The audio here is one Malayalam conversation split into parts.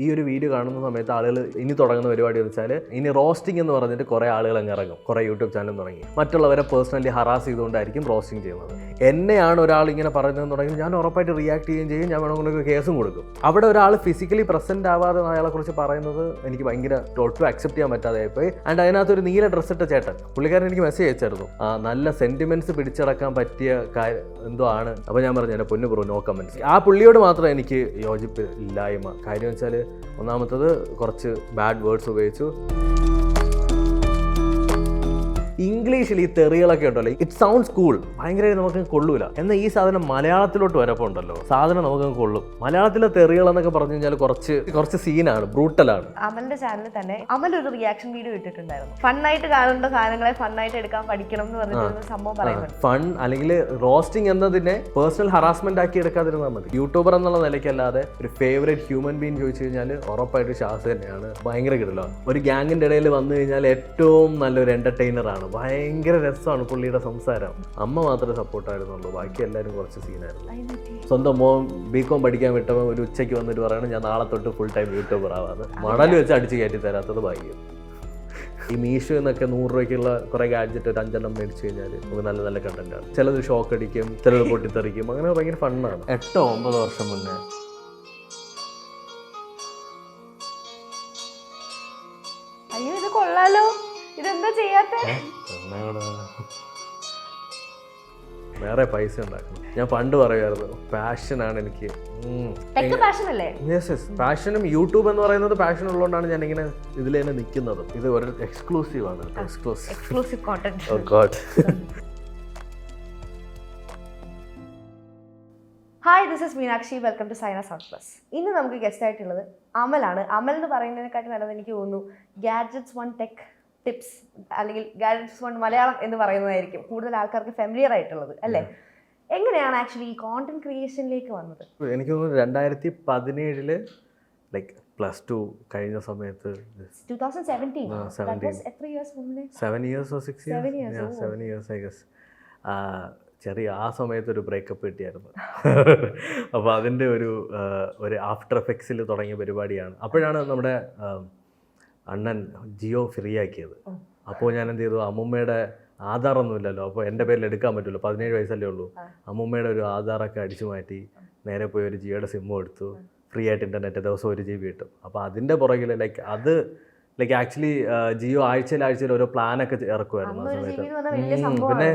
ഈ ഒരു വീഡിയോ കാണുന്ന സമയത്ത് ആളുകൾ ഇനി തുടങ്ങുന്ന പരിപാടി എന്ന് വെച്ചാൽ ഇനി റോസ്റ്റിംഗ് എന്ന് പറഞ്ഞിട്ട് കുറേ ആളുകൾ അങ്ങ് ഇറങ്ങും, കുറേ യൂട്യൂബ് ചാനൽ തുടങ്ങി മറ്റുള്ളവരെ പേഴ്സണലി ഹറാസ് ചെയ്തുകൊണ്ടായിരിക്കും റോസ്റ്റിംഗ് ചെയ്യുന്നത്. എന്നെയാണ് ഒരാൾ ഇങ്ങനെ പറയുന്നതെന്ന് തുടങ്ങി ഞാൻ ഉറപ്പായിട്ട് റിയാക്ട് ചെയ്യുകയും ചെയ്യും, ഞാൻ വേണമെങ്കിൽ കേസും കൊടുക്കും. അവിടെ ഒരാൾ ഫിസിക്കലി പ്രസന്റ് ആവാതെ അയാളെക്കുറിച്ച് പറയുന്നത് എനിക്ക് ഭയങ്കര ഒട്ടും അക്സെപ്റ്റ് ചെയ്യാൻ പറ്റാതെ പോയി. ആൻഡ് അതിനകത്ത് ഒരു നീല ഡ്രസ്സ് ഇട്ട ചേട്ടൻ, പുള്ളിക്കാരൻ എനിക്ക് മെസ്സേജ് അയച്ചായിരുന്നു, നല്ല സെന്റിമെന്റ്സ് പിടിച്ചടക്കാൻ പറ്റിയ എന്തോ ആണ്. അപ്പോൾ ഞാൻ പറഞ്ഞു എൻ്റെ പൊന്നു ബ്രോ, നോ കമന്റ്സ്. ആ പുള്ളിയോട് മാത്രം എനിക്ക് യോജിപ്പ് ഇല്ലായ്മ. കാര്യം വെച്ചാൽ ഒന്നാമത്തത് കുറച്ച് ബാഡ് വേർഡ്സ് ഉപയോഗിച്ചു. ഇംഗ്ലീഷിൽ ഈ തെറികളൊക്കെ ഉണ്ടല്ലോ, ഇറ്റ് സൗണ്ട്സ് കൂൾ, ഭയങ്കരമായി നമുക്ക് കൊള്ളൂല. എന്നാൽ ഈ സാധനം മലയാളത്തിലോട്ട് വരപ്പോൾ ഉണ്ടല്ലോ, സാധനം നമുക്ക് കൊള്ളും. മലയാളത്തിലെ തെറികൾ എന്നൊക്കെ പറഞ്ഞു കഴിഞ്ഞാൽ കുറച്ച് സീനാണ്, ബ്രൂട്ടലാണ്. അമലിന്റെ ചാനലിൽ തന്നെ അമൽ ഒരു റിയാക്ഷൻ വീഡിയോ ഇട്ടിട്ടുണ്ടായിരുന്നു. ഫണ്ണായിട്ട് കാണേണ്ട സാധനങ്ങളെ ഫണ്ണായിട്ട് എടുക്കാൻ പഠിക്കണം എന്ന് പറഞ്ഞിട്ട് സംഭവം പറയുന്നത്. ഫൺ അല്ലെങ്കിൽ റോസ്റ്റിംഗ് എന്നതിനെ പേഴ്സണൽ ഹറാസ്മെന്റ് ആക്കി എടുക്കാതിരുന്നാൽ മതി. യൂട്യൂബർ എന്നുള്ള നിലയ്ക്കല്ലാതെ ഒരു ഫേവറേറ്റ് ഹ്യൂമൻ ബീങ് ചോദിച്ചു കഴിഞ്ഞാൽ ഉറപ്പായിട്ട് ഷാസ് തന്നെയാണ്. ഭയങ്കര കിടലാണ്. ഒരു ഗ്യാങ്ങിന്റെ ഇടയിൽ വന്നു കഴിഞ്ഞാൽ ഏറ്റവും നല്ലൊരു എന്റർടൈനറാണ്. ഭയങ്കര രസമാണ് പുള്ളിയുടെ സംസാരം. അമ്മ മാത്രമേ സപ്പോർട്ടായിരുന്നുള്ളൂ, ബാക്കി എല്ലാവരും കുറച്ച് സീനായിരുന്നു. സ്വന്തം മോൻ ബികോം പഠിക്കാൻ വിട്ടപ്പോൾ ഒരു ഉച്ചയ്ക്ക് വന്നിട്ട് പറയണം ഞാൻ നാളെ തൊട്ട് ഫുൾ ടൈം യൂട്യൂബർ ആവാതെ. മണൽ വെച്ച് അടിച്ച് കയറ്റി തരാത്തത് ഭാഗ്യം. ഈ മീഷോ എന്നൊക്കെ 100 രൂപയ്ക്കുള്ള കുറേ ഗാഡ്ജറ്റ് ഒരു 5 മേടിച്ചു കഴിഞ്ഞാൽ നമുക്ക് നല്ല നല്ല കണ്ടന്റാണ്. ചിലത് ഷോക്ക് അടിക്കും, ചിലത് പൊട്ടിത്തെറിക്കും, അങ്ങനെ ഭയങ്കര ഫണ്ണാണ്. 8-9 വർഷം മുന്നേ അയ്യോ ഇത് കൊള്ളാലോ, ഇതെന്താ ചെയ്യാത്ത? വേറെ പൈസ ഉണ്ടാക്കണം. ഞാൻ പണ്ട് പറയുമായിരുന്നു പാഷനാണ് എനിക്ക്. പാഷനും യൂട്യൂബ് എന്ന് പറയുന്നത് പാഷൻ ഉള്ളതുകൊണ്ടാണ് ഞാൻ ഇങ്ങനെ ഇതിൽ തന്നെ നിൽക്കുന്നത്. ഇത് ഒരു എക്സ്ക്ലൂസീവ് ആണ്. Exclusive content. Oh God. Hi, this is Meenakshi. Welcome to Saina sound plus. ഇന്ന് നമുക്ക് ഗസ്റ്റ് ആയിട്ടുള്ളത് അമലാണ്. അമൽ എന്ന് പറയുന്നതിനെക്കാട്ടി നല്ലത് എനിക്ക് തോന്നുന്നു ഗാഡ്ജറ്റ്സ് വൺ ടെക് ടിപ്സ് അല്ലെങ്കിൽ ഗാഡ്ജറ്റ്സ് വൺ മലയാളം എന്ന് പറയുന്നതായിരിക്കും കൂടുതൽ ആൾക്കാർക്ക് ഫെമിലിയർ ആയിട്ടുള്ളത്, അല്ലേ? എങ്ങനെയാണ് ആക്ച്വലി ഈ കോണ്ടന്റ് ക്രിയേഷനിലേക്ക് വന്നത്? എനിക്ക് തോന്നുന്നു 2017 ലൈക്ക് +2 കഴിഞ്ഞ സമയത്ത്. 2017 എത്ര ഇയേഴ്സ് മുന്നേ? 7 years or 6 years? 7 years I guess. ചെറിയ ആ സമയത്ത് ഒരു ബ്രേക്കപ്പ് കിട്ടിയായിരുന്നു. അപ്പോൾ അതിൻ്റെ ഒരു ആഫ്റ്റർ എഫക്ട്സിൽ തുടങ്ങിയ പരിപാടിയാണ്. അപ്പോഴാണ് നമ്മുടെ അണ്ണൻ ജിയോ ഫ്രീ ആക്കിയത്. അപ്പോൾ ഞാൻ എന്ത് ചെയ്തു, അമ്മൂമ്മയുടെ ആധാറൊന്നും ഇല്ലല്ലോ, അപ്പോൾ എൻ്റെ പേരിൽ എടുക്കാൻ പറ്റുമല്ലോ, 17 വയസ്സല്ലേ ഉള്ളൂ. അമ്മൂമ്മയുടെ ഒരു ആധാറൊക്കെ അടിച്ചു മാറ്റി നേരെ പോയി ഒരു ജിയോയുടെ സിമ്മും എടുത്തു. ഫ്രീ ആയിട്ട് ഇൻ്റർനെറ്റ് ദിവസം 1 GB കിട്ടും. അപ്പോൾ അതിൻ്റെ പുറകിൽ ലൈക്ക് ആക്ച്വലി ജിയോ ആഴ്ചയിൽ ഓരോ പ്ലാനൊക്കെ ഇറക്കുമായിരുന്നു ആ സമയത്ത്. പിന്നെ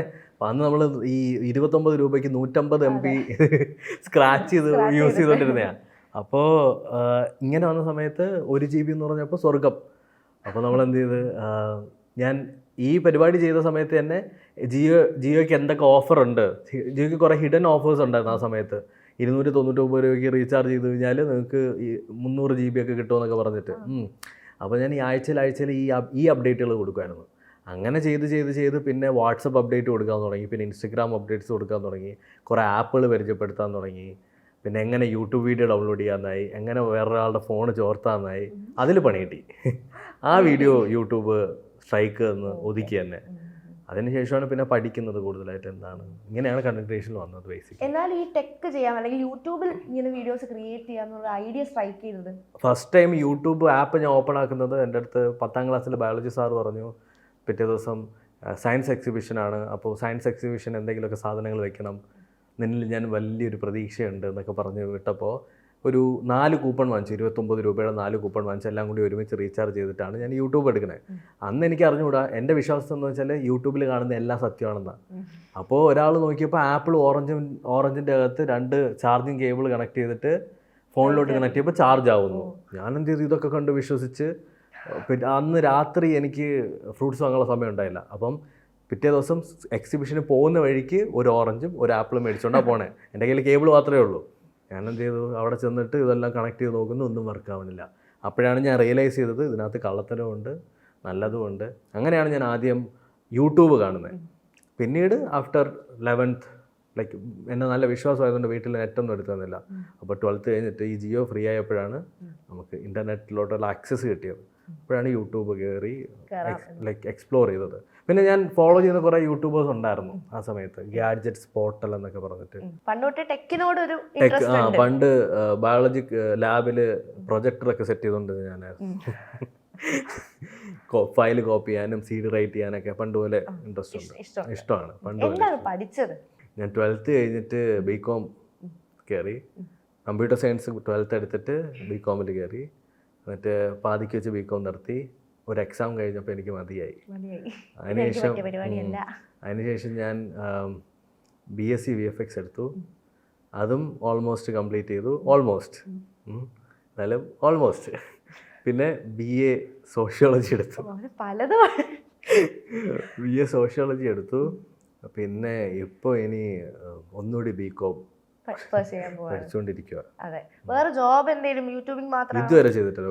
അന്ന് നമ്മൾ ഈ 29 രൂപയ്ക്ക് 150 MB സ്ക്രാച്ച് ചെയ്ത് യൂസ് ചെയ്തുകൊണ്ടിരുന്നതാണ്. അപ്പോൾ ഇങ്ങനെ വന്ന സമയത്ത് 1 GB എന്ന് പറഞ്ഞപ്പോൾ സ്വർഗം. അപ്പോൾ നമ്മൾ എന്ത് ചെയ്ത്, ഞാൻ ഈ പരിപാടി ചെയ്ത സമയത്ത് തന്നെ ജിയോയ്ക്ക് എന്തൊക്കെ ഓഫറുണ്ട്, ജിയോയ്ക്ക് കുറേ ഹിഡൻ ഓഫേഴ്സ് ഉണ്ടായിരുന്നു ആ സമയത്ത്. 299 രൂപയ്ക്ക് റീചാർജ് ചെയ്ത് കഴിഞ്ഞാൽ നിങ്ങൾക്ക് 300 GB ഒക്കെ കിട്ടുമെന്നൊക്കെ പറഞ്ഞിട്ട്. അപ്പോൾ ഞാൻ ഈ ആഴ്ചയിൽ ഈ അപ്ഡേറ്റുകൾ കൊടുക്കുമായിരുന്നു. അങ്ങനെ ചെയ്ത് പിന്നെ വാട്സപ്പ് അപ്ഡേറ്റ് കൊടുക്കാൻ തുടങ്ങി, പിന്നെ ഇൻസ്റ്റഗ്രാം അപ്ഡേറ്റ്സ് കൊടുക്കാൻ തുടങ്ങി, കുറേ ആപ്പുകൾ പരിചയപ്പെടുത്താൻ തുടങ്ങി, പിന്നെ എങ്ങനെ യൂട്യൂബ് വീഡിയോ ഡൗൺലോഡ് ചെയ്യാനായി, എങ്ങനെ വേറൊരാളുടെ ഫോൺ ചോർത്താനായി, അതിൽ പണി കിട്ടി. ആ വീഡിയോ യൂട്യൂബ് സ്ട്രൈക്ക് എന്ന് ഒതുക്കി തന്നെ. അതിനുശേഷമാണ് പിന്നെ പഠിക്കുന്നത് കൂടുതലായിട്ട് എന്താണ്. ഇങ്ങനെയാണ് കണ്ടന്റ് ക്രിയേഷനിൽ വന്നത് ബേസിക്. എന്നാൽ ഈ ടെക് ചെയ്യാം അല്ലെങ്കിൽ യൂട്യൂബിൽ ഇങ്ങനെ വീഡിയോസ് ക്രിയേറ്റ് ചെയ്യാന്നുള്ള ഐഡിയ സ്ട്രൈക്ക് ചെയ്തത് ഫസ്റ്റ് ടൈം യൂട്യൂബ് ആപ്പ് ഞാൻ ഓപ്പൺ ആക്കുന്നത് എൻ്റെ അടുത്ത് 10ാം ക്ലാസ്സിലെ ബയോളജി സാർ പറഞ്ഞു, പിറ്റേ ദിവസം സയൻസ് എക്സിബിഷനാണ്, അപ്പോൾ സയൻസ് എക്സിബിഷൻ എന്തെങ്കിലുമൊക്കെ സാധനങ്ങൾ വെക്കണം, നിന്നിൽ ഞാൻ വലിയൊരു പ്രതീക്ഷയുണ്ട് എന്നൊക്കെ പറഞ്ഞ് വിട്ടപ്പോൾ ഒരു 4 കൂപ്പൺ വാങ്ങിച്ചു. 29 രൂപയുടെ 4 കൂപ്പൺ വാങ്ങിച്ച് എല്ലാം കൂടി ഒരുമിച്ച് റീചാർജ് ചെയ്തിട്ടാണ് ഞാൻ യൂട്യൂബ് എടുക്കുന്നത്. അന്ന് എനിക്ക് അറിഞ്ഞുകൂടാ, എൻ്റെ വിശ്വാസം എന്ന് വെച്ചാൽ യൂട്യൂബിൽ കാണുന്ന എല്ലാം സത്യമാണെന്നാണ്. അപ്പോൾ ഒരാൾ നോക്കിയപ്പോൾ ആപ്പിൾ ഓറഞ്ചിൻ്റെ അകത്ത് 2 ചാർജിങ് കേബിൾ കണക്ട് ചെയ്തിട്ട് ഫോണിലോട്ട് കണക്ട് ചെയ്യുമ്പോൾ ചാർജ് ആവുന്നു. ഞാൻ എന്ത് ചെയ്തു, ഇതൊക്കെ കണ്ട് വിശ്വസിച്ച്. പിന്നെ അന്ന് രാത്രി എനിക്ക് ഫ്രൂട്ട്സ് വാങ്ങാനുള്ള സമയം ഉണ്ടായില്ല. അപ്പം പിറ്റേ ദിവസം എക്സിബിഷന് പോകുന്ന വഴിക്ക് ഒരു ഓറഞ്ചും ഒരു ആപ്പിളും മേടിച്ചുകൊണ്ടാണ് പോണേ. എൻ്റെ കയ്യിൽ കേബിൾ മാത്രമേ ഉള്ളൂ. ഞാൻ എന്ത് ചെയ്തു, അവിടെ ചെന്നിട്ട് ഇതെല്ലാം കണക്ട് ചെയ്ത് നോക്കുന്നു, ഒന്നും വർക്ക് ആവുന്നില്ല. അപ്പോഴാണ് ഞാൻ റിയലൈസ് ചെയ്തത് ഇതിനകത്ത് കള്ളത്തരമുണ്ട്, നല്ലതുമുണ്ട്. അങ്ങനെയാണ് ഞാൻ ആദ്യം യൂട്യൂബ് കാണുന്നത്. പിന്നീട് ആഫ്റ്റർ 11th ലൈക്ക് എന്നെ നല്ല വിശ്വാസമായതുകൊണ്ട് വീട്ടിൽ നെറ്റൊന്നും എടുത്തു തന്നില്ല. അപ്പോൾ 12th കഴിഞ്ഞിട്ട് ഈ ജിയോ ഫ്രീ ആയപ്പോഴാണ് നമുക്ക് ഇൻ്റർനെറ്റിലോട്ടുള്ള ആക്സസ് കിട്ടിയത്. അപ്പോഴാണ് യൂട്യൂബ് കയറി ലൈക്ക് എക്സ്പ്ലോർ ചെയ്തത്. പിന്നെ ഞാൻ ഫോളോ ചെയ്യുന്ന കുറേ യൂട്യൂബേഴ്സ് ഉണ്ടായിരുന്നു ആ സമയത്ത്, ഗാഡ്ജറ്റ്സ് പോർട്ടൽ എന്നൊക്കെ പറഞ്ഞിട്ട്. പണ്ടോട്ട് ടെക്കിനോട് ഒരു പണ്ട് ബയോളജി ലാബിൽ പ്രൊജക്ടറൊക്കെ സെറ്റ് ചെയ്തുകൊണ്ടിരുന്നത് ഞാനായിരുന്നു. ഫയൽ കോപ്പി ചെയ്യാനും CD റൈറ്റ് ചെയ്യാനൊക്കെ പണ്ട് പോലെ ഇൻട്രസ്റ്റ് ഉണ്ട്, ഇഷ്ടമാണ്. പണ്ട് പഠിച്ചത് ഞാൻ 12th കഴിഞ്ഞിട്ട് BCom കയറി, കമ്പ്യൂട്ടർ സയൻസ് 12th എടുത്തിട്ട് BComൽ കയറി. എന്നിട്ട് പാതിക്ക് വെച്ച് BCom നിർത്തി. ഒരു എക്സാം കഴിഞ്ഞപ്പോൾ എനിക്ക് മതിയായി. അതിനുശേഷം ഞാൻ BSc VFX എടുത്തു. അതും ഓൾമോസ്റ്റ് കംപ്ലീറ്റ് ചെയ്തു, എന്നാലും ഓൾമോസ്റ്റ്. പിന്നെ BA സോഷ്യോളജി എടുത്തു. BA സോഷ്യോളജി എടുത്തു. പിന്നെ ഇപ്പോൾ ഇനി ഒന്നുകൂടി BCom പഠിച്ചുകൊണ്ടിരിക്കുക. അതെ, വേറെ ജോബ് എന്തെങ്കിലും യൂട്യൂബിംഗ് മാത്രം ഇതുവരെ ചെയ്തിട്ടില്ല,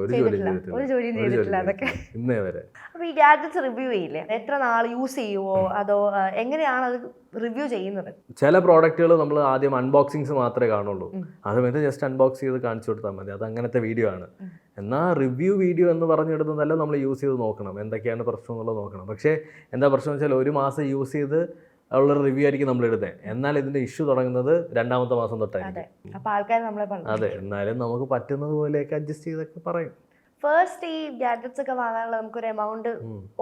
ഒരു ജോലിയും ചെയ്തിട്ടില്ല അതൊക്കെ ഇന്നേ വരെ. അപ്പൊ ഈ ഗാഡ്ജറ്റ്സ് റിവ്യൂ ചെയ്യില്ലേ, എത്ര നാൾ യൂസ് ചെയ്യുവോ അതോ എങ്ങനെയാണ് അത് റിവ്യൂ ചെയ്യുന്നത്? ചില പ്രോഡക്റ്റുകൾ നമ്മൾ ആദ്യം അൺബോക്സിങ്സ് മാത്രമേ കാണുള്ളൂ. ആ സമയത്ത് ജസ്റ്റ് അൺബോക്സ് ചെയ്ത് കാണിച്ചു കൊടുത്താൽ മതി, അത് അങ്ങനത്തെ വീഡിയോ ആണ്. എന്നാൽ റിവ്യൂ വീഡിയോ എന്ന് പറഞ്ഞിടുന്നതല്ല, നമ്മൾ യൂസ് ചെയ്ത് നോക്കണം എന്തൊക്കെയാണ് പ്രശ്നം എന്നുള്ളത് നോക്കണം. പക്ഷേ എന്താ പ്രശ്നം വെച്ചാൽ ഒരു മാസം യൂസ് ചെയ്ത് ഉള്ള റിവ്യൂ ആയിരിക്കും നമ്മൾ ഇടുന്നത്. എന്നാൽ ഇതിന്റെ ഇഷ്യൂ തുടങ്ങുന്നത് 2ാമത്തെ മാസം തൊട്ടായിരിക്കും. അതെ, എന്നാലും നമുക്ക് പറ്റുന്നത് പോലെയൊക്കെ അഡ്ജസ്റ്റ് ചെയ്തൊക്കെ പറയും. ഫസ്റ്റ് ഈ ഗാഡ്ജറ്റ്സ് ഒക്കെ വാങ്ങാനുള്ള നമുക്കൊരു എമൗണ്ട്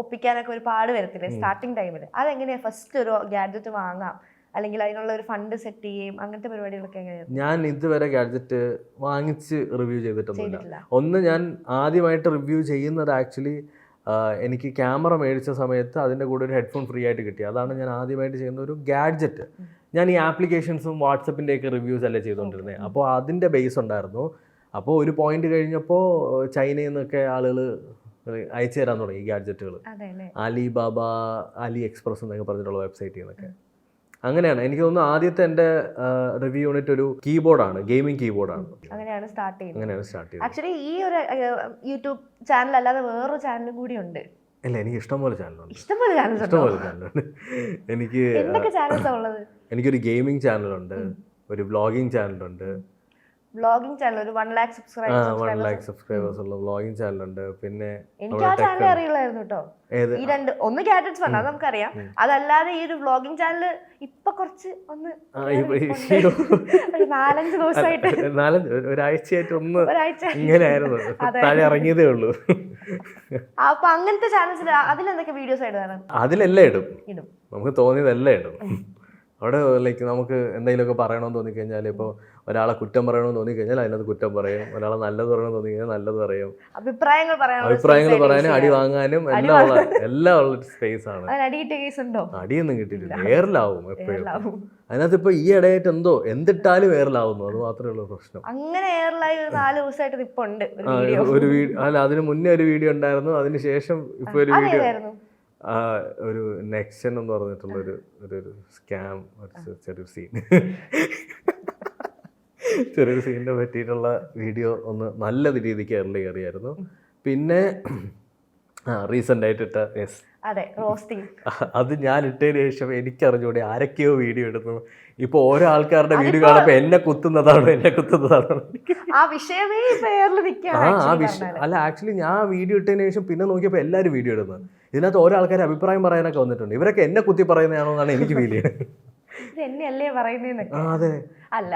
ഒപ്പിക്കാനൊക്കെ ഒരു പാട് വരത്തില്ലേ സ്റ്റാർട്ടിങ് ടൈമിൽ? അതെങ്ങനെയാ ഫസ്റ്റ് ഒരു ഗാഡ്ജറ്റ് വാങ്ങാം, അല്ലെങ്കിൽ അതിനുള്ള ഒരു ഫണ്ട് സെറ്റ് ചെയ്യും, അങ്ങനത്തെ പരിപാടികളൊക്കെ എങ്ങനെയാണ്? ഞാൻ ഇതുവരെ ഗാഡ്ജറ്റ് വാങ്ങിച്ച് റിവ്യൂ ചെയ്തിട്ടൊന്നുമില്ല. ഒന്ന്, ഞാൻ ആദ്യമായിട്ട് റിവ്യൂ ചെയ്യുന്നത് ആക്ച്വലി എനിക്ക് ക്യാമറ മേടിച്ച സമയത്ത് അതിൻ്റെ കൂടെ ഒരു ഹെഡ്ഫോൺ ഫ്രീ ആയിട്ട് കിട്ടി. അതാണ് ഞാൻ ആദ്യമായിട്ട് ചെയ്യുന്ന ഒരു ഗാഡ്ജറ്റ്. ഞാൻ ഈ ആപ്ലിക്കേഷൻസും വാട്സപ്പിൻ്റെയൊക്കെ റിവ്യൂസ് അല്ലേ ചെയ്തുകൊണ്ടിരുന്നത്. അപ്പോൾ അതിൻ്റെ ബേസ് ഉണ്ടായിരുന്നു. അപ്പോൾ ഒരു പോയിന്റ് കഴിഞ്ഞപ്പോൾ ചൈനയിൽ നിന്നൊക്കെ ആളുകൾ അയച്ചു തരാൻ തുടങ്ങി ഗാഡ്ജറ്റുകൾ. അലിബാബ, അലി എക്സ്പ്രസ് എന്നൊക്കെ പറഞ്ഞിട്ടുള്ള വെബ്സൈറ്റിൽ നിന്നൊക്കെ. അങ്ങനെയാണ് എനിക്ക് തോന്നുന്നു ആദ്യത്തെ എൻ്റെ റിവ്യൂ യൂണിറ്റ് ഒരു കീബോർഡാണ്, ഗെയിമിംഗ് കീബോർഡാണ്. അങ്ങനെയാണ് സ്റ്റാർട്ട് ചെയ്തത്. ആക്ച്വലി ഈ ഒരു യൂട്യൂബ് ചാനൽ അല്ലാതെ വേറൊരു ചാനലും കൂടി ഉണ്ട്. ഇല്ല, എനിക്ക് ഇഷ്ടംപോലെ ചാനലുണ്ട്. എനിക്കൊരു ഗെയിമിംഗ് ചാനലുണ്ട്, ഒരു വ്ളോഗിങ് ചാനലുണ്ട്. വ്ളോഗിംഗ് ചാനൽ ഒരു 1 lakh സബ്സ്ക്രൈബേഴ്സ് ഉള്ള വ്ളോഗിംഗ് ചാനലുണ്ട്. പിന്നെ എനിക്ക് ആ ചാനൽ അറിയില്ലായിരുന്നു കേട്ടോ. ഈ രണ്ട്, ഒന്ന് ഗാഡ്ജറ്റ്സ് പറഞ്ഞ അത് നമുക്കറിയാം, അതല്ലാതെ ഈ ഒരു വ്ളോഗിംഗ് ചാനൽ ഇപ്പൊ കുറച്ച് ഒന്ന് 4-5 ദിവസമായിട്ട് ഒരാഴ്ചയായിട്ട് ഇങ്ങനെ ആയിരുന്നു, താഴെ ഇറങ്ങിയതേ ഉള്ളൂ. അപ്പൊ അങ്ങനത്തെ ചാനൽസിൽ അതിലെന്തൊക്കെ വീഡിയോസ് ആയിട്ട് അതിലെല്ലാം ഇടും, നമുക്ക് തോന്നിയതെല്ലാം ഇടും. അവിടെ ലൈക്ക് നമുക്ക് എന്തെങ്കിലുമൊക്കെ പറയണമെന്ന് തോന്നിക്കഴിഞ്ഞാൽ, ഇപ്പോൾ ഒരാളെ കുറ്റം പറയണമെന്ന് തോന്നിക്കഴിഞ്ഞാൽ അതിനകത്ത് കുറ്റം പറയും, ഒരാളെ നല്ലത് പറയണമെന്ന് തോന്നിക്കഴിഞ്ഞാൽ നല്ലത് പറയും, അഭിപ്രായങ്ങൾ പറയാനും അടി വാങ്ങാനും എല്ലാം ഉള്ള സ്പേസ് ആണ്. അടിയൊന്നും കിട്ടിയിട്ടില്ല, എയറിലാവും എപ്പോഴും. അതിനകത്ത് ഇപ്പൊ ഈ ഇടയായിട്ട് എന്തിട്ടാലും എയറിലാവുന്നു, അത് മാത്രമേ ഉള്ളൂ പ്രശ്നം. അങ്ങനെ എയറിലായി 4 ദിവസമായിട്ട് ഇപ്പൊ ഉണ്ട് ഒരു വീഡിയോ. അല്ല, അതിന് മുന്നേ ഒരു വീഡിയോ ഉണ്ടായിരുന്നു, അതിനുശേഷം ഇപ്പൊ ഒരു വീഡിയോ, ഒരു നെക്ഷൻ എന്ന് പറഞ്ഞിട്ടുള്ള ഒരു സ്കാം, ചെറിയൊരു സീനിനെ പറ്റിയിട്ടുള്ള വീഡിയോ ഒന്ന് നല്ല രീതിക്ക് എയറിൽ കയറിയായിരുന്നു. പിന്നെ റീസെന്റ് ആയിട്ട് ഇട്ട അത് ഞാൻ ഇട്ടതിന് ശേഷം എനിക്കറിഞ്ഞൂടെ ആരൊക്കെയോ വീഡിയോ എടുക്കുന്നു. ഇപ്പൊ ഓരോ ആൾക്കാരുടെ വീഡിയോ കാണുമ്പോ എന്നെ കുത്തുന്നതാണ്. അല്ല, ആക്ച്വലി ഞാൻ വീഡിയോ ഇട്ടതിന് ശേഷം പിന്നെ നോക്കിയപ്പോൾ എല്ലാവരും വീഡിയോ ഇടുന്നത്. ഇതിനകത്ത് ഓരോ ആൾക്കാർ അഭിപ്രായം പറയാനൊക്കെ വന്നിട്ടുണ്ട്. ഇവരൊക്കെ എന്നെ കുത്തി പറയുന്നതാണോ എന്നാണ് എനിക്ക് ഫീൽ ചെയ്യുന്നത്. എന്നെയല്ലേ പറയുന്നേന്നൊക്കെ. അല്ല,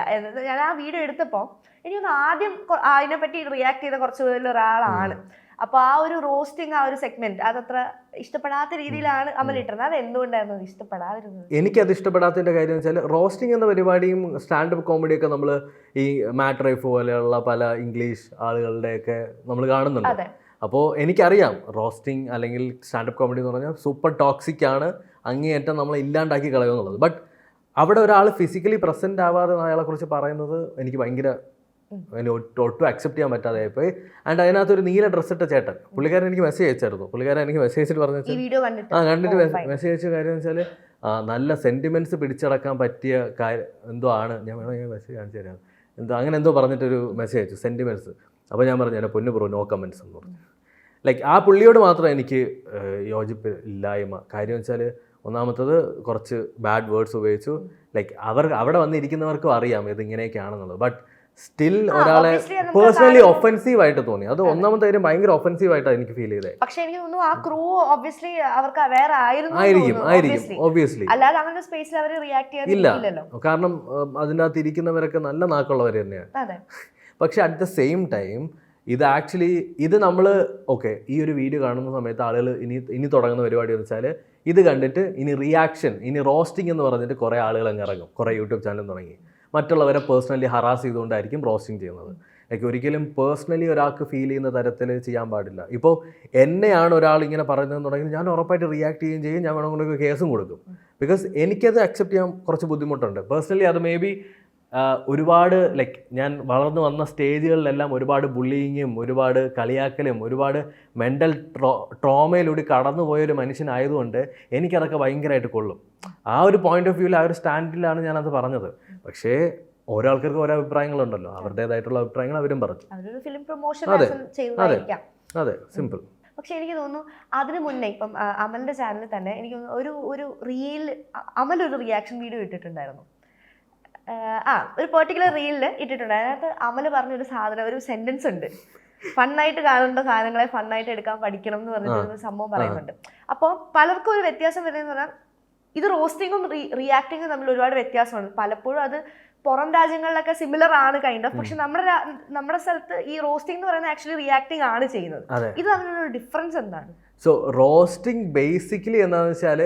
ഞാൻ ആ വീഡിയോ എടുത്തപ്പോ എനിക്കൊന്ന് ആദ്യം അതിനെപ്പറ്റി റിയാക്ട് ചെയ്ത കുറച്ച് പേരിൽ ഒരാളാണ്. അപ്പൊ ആ ഒരു റോസ്റ്റിംഗ്, ആ ഒരു സെഗ്മെന്റ് അതത്ര ഇഷ്ടപ്പെടാത്ത രീതിയിലാണ് അമൽ ഇട്ടത്. അത് എന്തുകൊണ്ടായിരുന്നു ഇഷ്ടപ്പെടാതിരുന്നത്? എനിക്കത് ഇഷ്ടപ്പെടാത്തതിന്റെ കാര്യം വെച്ചാൽ, റോസ്റ്റിംഗ് എന്ന പരിപാടിയും സ്റ്റാൻഡപ്പ് കോമഡിയൊക്കെ നമ്മൾ ഈ മാറ്റ് റൈഫ് പോലെയുള്ള പല ഇംഗ്ലീഷ് ആളുകളുടെയൊക്കെ നമ്മൾ കാണുന്നുണ്ട്. അപ്പോൾ എനിക്കറിയാം റോസ്റ്റിംഗ് അല്ലെങ്കിൽ സ്റ്റാൻഡപ്പ് കോമഡി എന്ന് പറഞ്ഞാൽ സൂപ്പർ ടോക്സിക് ആണ്, അങ്ങേയറ്റം നമ്മളെ ഇല്ലാണ്ടാക്കി കളയുമെന്നുള്ളത്. ബട്ട് അവിടെ ഒരാൾ ഫിസിക്കലി പ്രസന്റ് ആവാതെ അയാളെ കുറിച്ച് പറയുന്നത് എനിക്ക് ഭയങ്കര ഒട്ടും അക്സെപ്റ്റ് ചെയ്യാൻ പറ്റാതെ ആയിപ്പോയി. ആൻഡ് അതിനകത്തൊരു നീല ഡ്രസ്സ് ഇട്ട ചേട്ടൻ, പുള്ളിക്കാരൻ എനിക്ക് മെസ്സേജ് അയച്ചായിരുന്നു. പുള്ളിക്കാരൻ എനിക്ക് മെസ്സേജ് അയച്ചിട്ട് പറഞ്ഞു, കണ്ടിട്ട് മെസ്സേജ് അയച്ച കാര്യം എന്ന് വെച്ചാൽ, നല്ല സെന്റിമെന്റ്സ് പിടിച്ചടക്കാൻ പറ്റിയ കാര്യം എന്തോ ആണ്. ഞാൻ വേണമെങ്കിൽ മെസ്സേജ് കാണിച്ചു തരാം. അങ്ങനെ എന്തോ പറഞ്ഞിട്ടൊരു മെസ്സേജ് അയച്ചു, സെന്റിമെന്റ്സ്. അപ്പോൾ ഞാൻ പറഞ്ഞു, എൻ്റെ പൊന്നു ബ്രോ, നോ കമൻറ്റ്സ് എന്ന് പറഞ്ഞു. ലൈക്ക് ആ പുള്ളിയോട് മാത്രം എനിക്ക് യോജിപ്പ് ഇല്ലായ്മ. കാര്യം വെച്ചാൽ, ഒന്നാമത്തത് കുറച്ച് ബാഡ് വേർഡ്സ് ഉപയോഗിച്ചു. ലൈക്ക് അവിടെ വന്നിരിക്കുന്നവർക്കും അറിയാം ഇത് ഇങ്ങനെയൊക്കെയാണെന്നുള്ളത്. ബട്ട് സ്റ്റിൽ ഒരാളെ പേഴ്സണലി ഒഫൻസീവ് ആയിട്ട് തോന്നി. അത് ഒന്നാമത്തെ കാര്യം ഭയങ്കര ഒഫൻസീവ് ആയിട്ടാണ് എനിക്ക് ഫീൽ ചെയ്തത്. പക്ഷെ എനിക്ക് തോന്നുന്നു ആ ക്രൂ ഒബ്വിയസ്ലി അവർക്ക് വേറെ ആയിരിക്കും ഒബ്വിയസ്ലി, അല്ലാതെ അങ്ങനെ സ്പേസിൽ അവർ റിയാക്ട് ചെയ്യാറില്ലല്ലോ. കാരണം അതിനകത്ത് ഇരിക്കുന്നവരൊക്കെ നല്ല നാക്കുള്ളവർ തന്നെയാണ്. പക്ഷെ അറ്റ് ദ സെയിം ടൈം ഇത് ആക്ച്വലി ഇത് നമ്മൾ ഓക്കെ ഈ ഒരു വീഡിയോ കാണുന്ന സമയത്ത് ആളുകൾ ഇനി തുടങ്ങുന്ന പരിപാടി എന്ന് വെച്ചാൽ ഇത് കണ്ടിട്ട് ഇനി റിയാക്ഷൻ, ഇനി റോസ്റ്റിംഗ് എന്ന് പറഞ്ഞിട്ട് കുറേ ആളുകൾ അങ്ങ് ഇറങ്ങും. കുറേ യൂട്യൂബ് ചാനൽ തുടങ്ങി മറ്റുള്ളവരെ പേഴ്സണലി ഹറാസ് ചെയ്തുകൊണ്ടായിരിക്കും റോസ്റ്റിംഗ് ചെയ്യുന്നത്. ലൈക്ക് ഒരിക്കലും പേഴ്സണലി ഒരാൾക്ക് ഫീൽ ചെയ്യുന്ന തരത്തിൽ ചെയ്യാൻ പാടില്ല. ഇപ്പോൾ എന്നെയാണ് ഒരാൾ ഇങ്ങനെ പറയുന്നതെന്നുണ്ടെങ്കിൽ ഞാൻ ഉറപ്പായിട്ട് റിയാക്ട് ചെയ്യുകയും ചെയ്യും. ഞാൻ വേണമെങ്കിൽ കേസും കൊടുക്കും. ബിക്കോസ് എനിക്കത് അക്സെപ്റ്റ് ചെയ്യാൻ കുറച്ച് ബുദ്ധിമുട്ടുണ്ട് പേഴ്സണലി. അത് മേ ബി ഒരുപാട് ലൈക്ക് ഞാൻ വളർന്നു വന്ന സ്റ്റേജുകളിലെല്ലാം ഒരുപാട് ബുള്ളിയിങ്ങും ഒരുപാട് കളിയാക്കലും ഒരുപാട് മെൻ്റൽ ട്രോമയിലൂടെ കടന്നു പോയൊരു മനുഷ്യനായതുകൊണ്ട് എനിക്കതൊക്കെ ഭയങ്കരമായിട്ട് കൊള്ളും. ആ ഒരു പോയിന്റ് ഓഫ് വ്യൂവിൽ ആ ഒരു സ്റ്റാൻഡിലാണ് ഞാനത് പറഞ്ഞത്. പക്ഷേ ഓരോ ആൾക്കാർക്ക് ഓരോ അഭിപ്രായങ്ങളുണ്ടല്ലോ, അവരുടേതായിട്ടുള്ള അഭിപ്രായങ്ങൾ അവരും പറഞ്ഞു. അതെ സിമ്പിൾ. പക്ഷെ എനിക്ക് തോന്നുന്നു അതിന് മുന്നേ ഇപ്പം അമലിന്റെ ചാനലിൽ തന്നെ എനിക്ക് ഒരു റീൽ അമൽ ഒരു റിയാക്ഷൻ വീഡിയോ ഇട്ടിട്ടുണ്ടായിരുന്നു. ഒരു പെർട്ടിക്കുലർ റീലിൽ ഇട്ടിട്ടുണ്ട്. അതിനകത്ത് അമൽ പറഞ്ഞൊരു സാധനം, ഒരു സെന്റൻസ് ഉണ്ട്, ഫണ്ണായിട്ട് കാണേണ്ട സാധനങ്ങളെ ഫണ്ണായിട്ട് എടുക്കാൻ പഠിക്കണം എന്ന് പറഞ്ഞിട്ട് ഒരു സംഭവം പറയുന്നുണ്ട്. അപ്പോൾ പലർക്കും ഒരു വ്യത്യാസം വരുന്നതെന്ന് പറഞ്ഞാൽ ഇത് റോസ്റ്റിങ്ങും റിയാക്ടിങ്ങും തമ്മിൽ ഒരുപാട് വ്യത്യാസമാണ്. പലപ്പോഴും അത് പുറം രാജ്യങ്ങളിലൊക്കെ സിമിലർ ആണ് കൈൻഡ് ഓഫ്. പക്ഷെ നമ്മുടെ സ്ഥലത്ത് ഈ റോസ്റ്റിംഗ് എന്ന് പറയുന്നത് ആക്ച്വലി റിയാക്ടിങ് ആണ് ചെയ്യുന്നത്. ഇത് തമ്മിലുള്ള ഡിഫറൻസ് എന്താണ്? സോ റോസ്റ്റിംഗ് ബേസിക്കലി എന്താണെന്ന് വെച്ചാൽ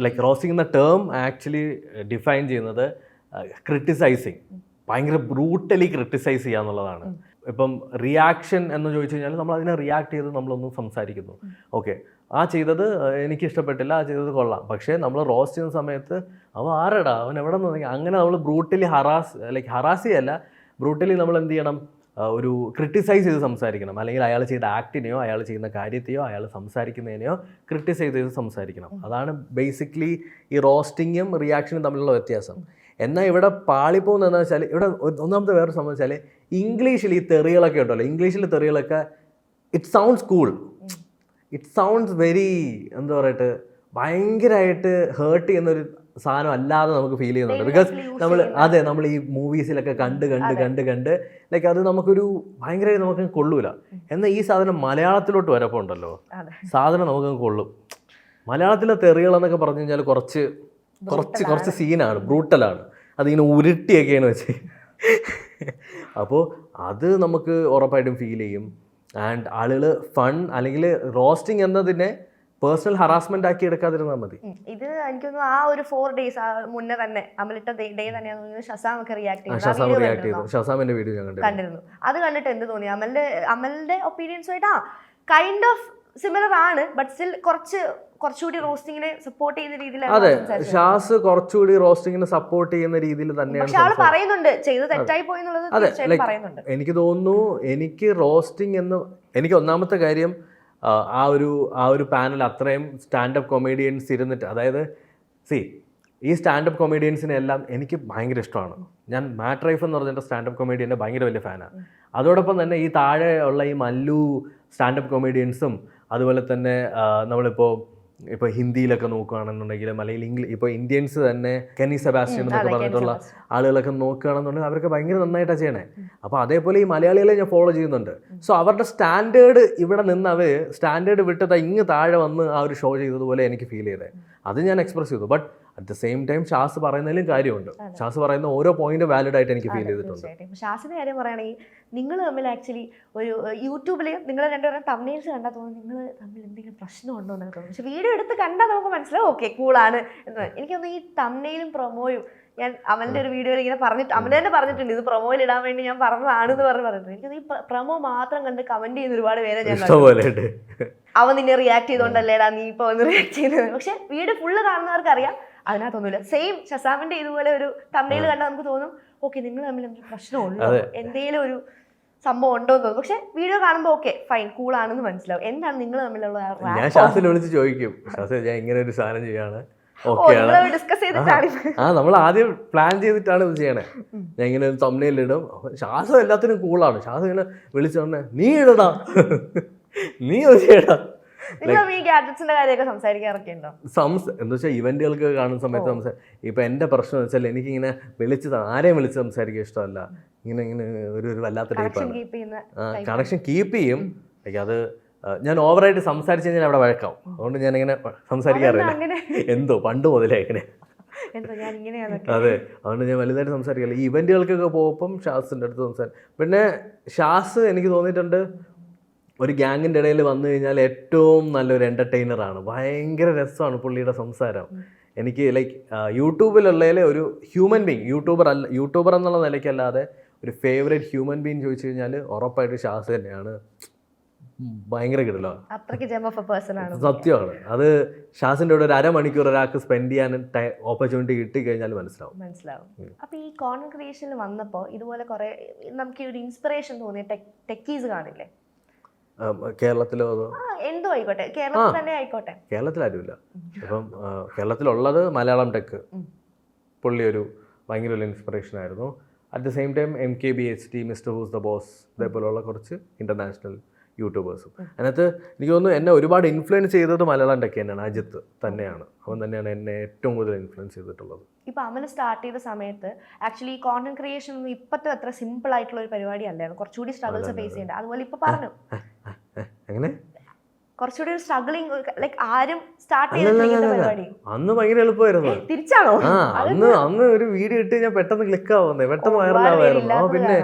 ലൈക്ക് റോസ്റ്റിംഗ് എന്ന ടേം ആക്ച്വലി ഡിഫൈൻ ചെയ്യുന്നത് ക്രിട്ടിസൈസിങ്, ഭയങ്കര ബ്രൂട്ടലി ക്രിട്ടിസൈസ് ചെയ്യുക എന്നുള്ളതാണ്. ഇപ്പം റിയാക്ഷൻ എന്ന് ചോദിച്ചു കഴിഞ്ഞാൽ നമ്മൾ അതിനെ റിയാക്ട് ചെയ്ത് നമ്മളൊന്നും സംസാരിക്കുന്നു. ഓക്കെ, ആ ചെയ്തത് എനിക്ക് ഇഷ്ടപ്പെട്ടില്ല, ആ ചെയ്തത് കൊള്ളാം. പക്ഷേ നമ്മൾ റോസ്റ്റ് ചെയ്യുന്ന സമയത്ത് അവൻ ആരടാ, അവൻ എവിടെ നിന്ന്, അങ്ങനെ നമ്മൾ ബ്രൂട്ടലി ഹറാസ് ചെയ്യല്ല, ബ്രൂട്ടലി നമ്മൾ എന്ത് ചെയ്യണം, ഒരു ക്രിട്ടിസൈസ് ചെയ്ത് സംസാരിക്കണം. അല്ലെങ്കിൽ അയാൾ ചെയ്ത ആക്ടിനെയോ അയാൾ ചെയ്യുന്ന കാര്യത്തെയോ അയാൾ സംസാരിക്കുന്നതിനെയോ ക്രിട്ടിസൈസ് ചെയ്ത് സംസാരിക്കണം. അതാണ് ബേസിക്കലി ഈ റോസ്റ്റിങ്ങും റിയാക്ഷനും തമ്മിലുള്ള വ്യത്യാസം. എന്നാൽ ഇവിടെ പാളിപ്പോകുന്നതെന്ന് വെച്ചാൽ ഇവിടെ ഒന്നാമത്തെ വേറൊരു സംഭവം വെച്ചാൽ ഇംഗ്ലീഷിൽ ഈ തെറികളൊക്കെ ഉണ്ടല്ലോ, ഇംഗ്ലീഷിലെ തെറികളൊക്കെ it sounds cool, it sounds very എന്താ പറയട്ടെ ഭയങ്കരമായിട്ട് ഹേർട്ട് ചെയ്യുന്നൊരു സാധനം അല്ലാതെ നമുക്ക് ഫീൽ ചെയ്യുന്നുണ്ട്. ബിക്കോസ് നമ്മൾ ഈ മൂവീസിലൊക്കെ കണ്ട് ലൈക്ക് അത് നമുക്കൊരു ഭയങ്കരമായിട്ട് നമുക്ക് കൊള്ളൂല. എന്നാൽ ഈ സാധനം മലയാളത്തിലോട്ട് വരപ്പോൾ ഉണ്ടല്ലോ, സാധനം നമുക്ക് കൊള്ളും. മലയാളത്തിലെ തെറികളെന്നൊക്കെ പറഞ്ഞു കഴിഞ്ഞാൽ കുറച്ച് സീനാണ്, ബ്രൂട്ടലാണ്, അതിങ്ങനെ ഉരുട്ടിയൊക്കെയാണ് വെച്ച്. അപ്പോൾ അത് നമുക്ക് ഉറപ്പായിട്ടും ഫീൽ ചെയ്യും. ആൻഡ് ആളുകൾ ഫൺ അല്ലെങ്കിൽ റോസ്റ്റിംഗ് എന്നതിനെ പേഴ്സണൽ ഹറാസ്മെന്റ് ആക്കി എടുക്കാതിരുന്നാൽ മതി. ഇത് എനിക്കൊന്ന് ആ ഒരു 4 days മുന്നേ തന്നെ അമലിട്ട ഡേ തന്നെയാണ് ഷസാം ഒക്കെ റിയാക്ട് ചെയ്തു. ഷസാമിന്റെ വീഡിയോ ഞാൻ കണ്ടിരുന്നു. അത് കണ്ടിട്ട് എന്ത് തോന്നി? അമലിന്റെ ഒപ്പീനിയൻസുമായിട്ട് കൈൻഡ് ഓഫ് സിമിലർ ആണ്, ബട്ട് സ്റ്റിൽ കുറച്ചുകൂടി റോസ്റ്റിങ്ങിനെ സപ്പോർട്ട് ചെയ്യുന്ന രീതിയിലാണ്. അതെ, ഷാസ് കുറച്ചുകൂടി റോസ്റ്റിങ്ങിനെ സപ്പോർട്ട് ചെയ്യുന്ന രീതിയിൽ തന്നെയാണ്. ആള് പറയുന്നുണ്ട് ചെയ്ത് തെറ്റായി പോയി എന്നുള്ളത് പറയുന്നുണ്ട്. എനിക്ക് തോന്നുന്നു എനിക്ക് റോസ്റ്റിംഗ് എന്ന് എനിക്ക് ഒന്നാമത്തെ കാര്യം ആ ഒരു പാനൽ അത്രയും സ്റ്റാൻഡപ്പ് കൊമേഡിയൻസ് ഇരുന്നിട്ട്, അതായത് ഈ സ്റ്റാൻഡപ്പ് കൊമേഡിയൻസിനെ എല്ലാം എനിക്ക് ഭയങ്കര ഇഷ്ടമാണ്. ഞാൻ മാറ്റ് റൈഫ് എന്ന് പറഞ്ഞിട്ട് സ്റ്റാൻഡപ്പ് കൊമേഡിയൻ്റെ ഭയങ്കര വലിയ ഫാനാണ്. അതോടൊപ്പം തന്നെ ഈ താഴെ ഉള്ള ഈ മല്ലു സ്റ്റാൻഡപ്പ് കൊമേഡിയൻസും അതുപോലെ തന്നെ നമ്മളിപ്പോൾ ഹിന്ദിയിലൊക്കെ നോക്കുകയാണെന്നുണ്ടെങ്കിലും അല്ലെങ്കിൽ ഇപ്പോൾ ഇന്ത്യൻസ് തന്നെ കെനി സെബാസ്റ്റ്യൻ എന്നൊക്കെ പറഞ്ഞിട്ടുള്ള ആളുകളൊക്കെ നോക്കുകയാണെന്നുണ്ടെങ്കിൽ അവരൊക്കെ ഭയങ്കര നന്നായിട്ടാണ് ചെയ്യണേ. അപ്പോൾ അതേപോലെ ഈ മലയാളികളെ ഞാൻ ഫോളോ ചെയ്യുന്നുണ്ട്. സോ അവരുടെ സ്റ്റാൻഡേർഡ് ഇവിടെ നിന്ന് അവർ സ്റ്റാൻഡേർഡ് വിട്ടത് ഇങ്ങ് താഴെ വന്ന് ആ ഒരു ഷോ ചെയ്തതുപോലെ എനിക്ക് ഫീൽ ചെയ്തത്. അത് ഞാൻ എക്സ്പ്രസ് ചെയ്തു. But at the same time Shaz പറയുന്നതിലും കാര്യമുണ്ട്. ഷാസ് പറയുന്ന ഓരോ പോയിന്റും വാലിഡ് ആയിട്ട് എനിക്ക് ഫീൽ ചെയ്തിട്ടുണ്ട്. ഷാസിന്റെ കാര്യം പറയുകയാണെങ്കിൽ നിങ്ങൾ തമ്മിൽ ആക്ച്വലി ഒരു യൂട്യൂബിൽ നിങ്ങൾ രണ്ടുപേരും തമ്മിൽസ് കണ്ടാൽ തോന്നുന്നു നിങ്ങൾ തമ്മിൽ എന്തെങ്കിലും പ്രശ്നമുണ്ടോ എന്നൊക്കെ തോന്നുന്നു. പക്ഷെ വീഡിയോ എടുത്ത് കണ്ടാൽ നമുക്ക് മനസ്സിലാവും ഓക്കെ കൂളാണ് എന്ന്. എനിക്കൊന്ന് ഈ തമ്മിലും പ്രൊമോയും ഞാൻ അമലിന്റെ ഒരു വീഡിയോയിൽ ഇങ്ങനെ പറഞ്ഞിട്ട് അമൽ തന്നെ പറഞ്ഞിട്ടുണ്ട് ഇത് പ്രൊമോയിൽ ഇടാൻ വേണ്ടി ഞാൻ പറഞ്ഞതാണെന്ന് പറഞ്ഞിട്ടുണ്ട്. എനിക്കത് ഈ പ്രൊമോ മാത്രം കണ്ട് കമന്റ് ചെയ്യുന്ന ഒരുപാട് പേരെ ഞാൻ കണ്ടു. അവൻ നിന്നെ റിയാക്ട് ചെയ്തോണ്ടല്ലേടാ നീ ഇപ്പൊ ഒന്ന് റിയാക്ട് ചെയ്യുന്നത്. പക്ഷെ വീഡിയോ ഫുള്ള് കാണുന്നവർക്ക് അറിയാം അതിനകത്തൊന്നുമില്ല. സെയിം ഷസാമിന്റെ ഇതുപോലെ ഒരു തമ്മിൽ കണ്ടാൽ നമുക്ക് തോന്നും ഓക്കെ നിങ്ങൾ തമ്മിൽ എന്തെങ്കിലും പ്രശ്നമുണ്ടോ, എന്തെങ്കിലും ഒരു സംഭവം ഉണ്ടോ എന്ന് തോന്നും. പക്ഷെ വീഡിയോ കാണുമ്പോൾ ഓക്കെ ഫൈൻ കൂളാണെന്ന് മനസ്സിലാവും. എന്താണ് നിങ്ങൾ തമ്മിലുള്ള ഞാൻ ഷാസിനെ വിളിച്ച് ചോദിക്കും, ഞാൻ ഇങ്ങനെ ഒരു സാധനം ചെയ്യാണ്, നമ്മൾ ആദ്യം പ്ലാൻ ചെയ്തിട്ടാണ് ഇത് ചെയ്യണേ. ഞാൻ ഇങ്ങനെ തമ്മിൽ ഇടും. ശ്വാസം എല്ലാത്തിനും കൂളാണ്. ശ്വാസം ഇങ്ങനെ വിളിച്ചു പറഞ്ഞ നീ ഇടടാ, നീ ചെയ്യടാ, നിങ്ങൾ ഈ ഗാഡ്ജറ്റ്സിന്റെ കാര്യമൊക്കെ സംസാരിക്കാറൊക്കെ ഉണ്ടോ? എന്താ വെച്ചാൽ ഇവന്റുകൾക്ക് കാണുന്ന സമയത്ത് ഇപ്പം എൻ്റെ പ്രശ്നം എന്ന് വെച്ചാൽ എനിക്കിങ്ങനെ ആരെയും വിളിച്ച് സംസാരിക്കാൻ ഇഷ്ടമല്ല. ഇങ്ങനെ ഒരു വല്ലാത്ത ടൈപ്പാണ്. കണക്ഷൻ കീപ്പ് ചെയ്യും. അത് ഞാൻ ഓവറായിട്ട് സംസാരിച്ച് കഴിഞ്ഞാൽ അവിടെ വഴക്കാവും. അതുകൊണ്ട് ഞാനിങ്ങനെ സംസാരിക്കാറില്ല. എന്തോ പണ്ട് മുതലേ ഇങ്ങനെ. അതെ, അതുകൊണ്ട് ഞാൻ വലുതായിട്ട് സംസാരിക്കില്ല. ഈ ഇവന്റുകൾക്കൊക്കെ പോകുമ്പം ഷാസിൻ്റെ അടുത്ത് സംസാരിക്കും. പിന്നെ ഷാസ് എനിക്ക് തോന്നിയിട്ടുണ്ട് ഒരു ഗ്യാങ്ങിൻ്റെ ഇടയിൽ വന്നു കഴിഞ്ഞാൽ ഏറ്റവും നല്ലൊരു എൻ്റർടൈനറാണ്. ഭയങ്കര രസമാണ് പുള്ളിയുടെ സംസാരം. എനിക്ക് ലൈക്ക് യൂട്യൂബിലുള്ളതിലെ ഒരു ഹ്യൂമൻ ബീങ്, യൂട്യൂബർ എന്നുള്ള നിലയ്ക്കല്ലാതെ ഒരു ഫേവറേറ്റ് ഹ്യൂമൻ ബീങ് ചോദിച്ചു കഴിഞ്ഞാൽ ഉറപ്പായിട്ട് ഷാസ് തന്നെയാണ്. ഭയങ്കര കിടലോ, സത്യമാണ്. അത് ഷാസിൻ്റെ കൂടെ ഒരു അരമണിക്കൂർ ഒരാൾക്ക് സ്പെൻഡ് ചെയ്യാൻ ഓപ്പർച്യൂണിറ്റി കിട്ടിക്കഴിഞ്ഞാൽ മനസ്സിലാവും. അപ്പോൾ ഈ കോണ്ടന്റ് ക്രിയേഷനിൽ വന്നപ്പോൾ ഇതുപോലെ കുറെ നമുക്ക് ഒരു ഇൻസ്പിറേഷൻ തോന്നിയ ടെക്കീസ് കാണില്ലേ? കേരളത്തിലോ അതോ എന്തോ ആയിക്കോട്ടെ, കേരളത്തിൽ തന്നെ ആയിക്കോട്ടെ. കേരളത്തിലാരുമില്ല. ഇപ്പം കേരളത്തിലുള്ളത് മലയാളം ടെക്ക്. പുള്ളി ഒരു ഭയങ്കര ഒരു ഇൻസ്പിറേഷൻ ആയിരുന്നു. At the same time MKBHD, mister who's the boss, ഇതേപോലെയുള്ള കുറച്ച് ഇൻ്റർനാഷണൽ യൂട്യൂബേഴ്സും. അതിനകത്ത് എനിക്ക് തോന്നുന്നു എന്നെ ഒരുപാട് ഇൻഫ്ലുവൻസ് ചെയ്തത് മലയാളം ടെക്ക് തന്നെയാണ്. അജിത്ത് തന്നെയാണ്, അവൻ തന്നെയാണ് എന്നെ ഏറ്റവും കൂടുതൽ ഇൻഫ്ലുവൻസ് ചെയ്തിട്ടുള്ളത്. ഇപ്പം അമൽ സ്റ്റാർട്ട് ചെയ്ത സമയത്ത് ആക്ച്വലി കോണ്ടന്റ് ക്രിയേഷൻ ഒന്നും ഇപ്പോഴത്തെ അത്ര സിമ്പിൾ ആയിട്ടുള്ള ഒരു പരിപാടി അല്ലായിരുന്നു. കുറച്ചുകൂടി സ്ട്രഗിൾസ് ഫേസ് ചെയ്യേണ്ട. അതുപോലെ ഇപ്പൊ പറഞ്ഞു എങ്ങനെ കുറച്ചുകൂടി ഒരു സ്ട്രഗ്ലിംഗ്, ലൈക്ക് ആരും സ്റ്റാർട്ട് ചെയ്തിട്ടുള്ള പരിപാടി അന്ന് ഭയങ്കര എളുപ്പമായിരുന്നു. തിരിച്ചാണോ? അന്ന് ഒരു വീഡിയോ ഇട്ട് ഞാൻ പെട്ടെന്ന് ക്ലിക്ക് ആവുന്നേ, പെട്ടെന്ന് വൈറലാവായിരുന്നു. പിന്നെ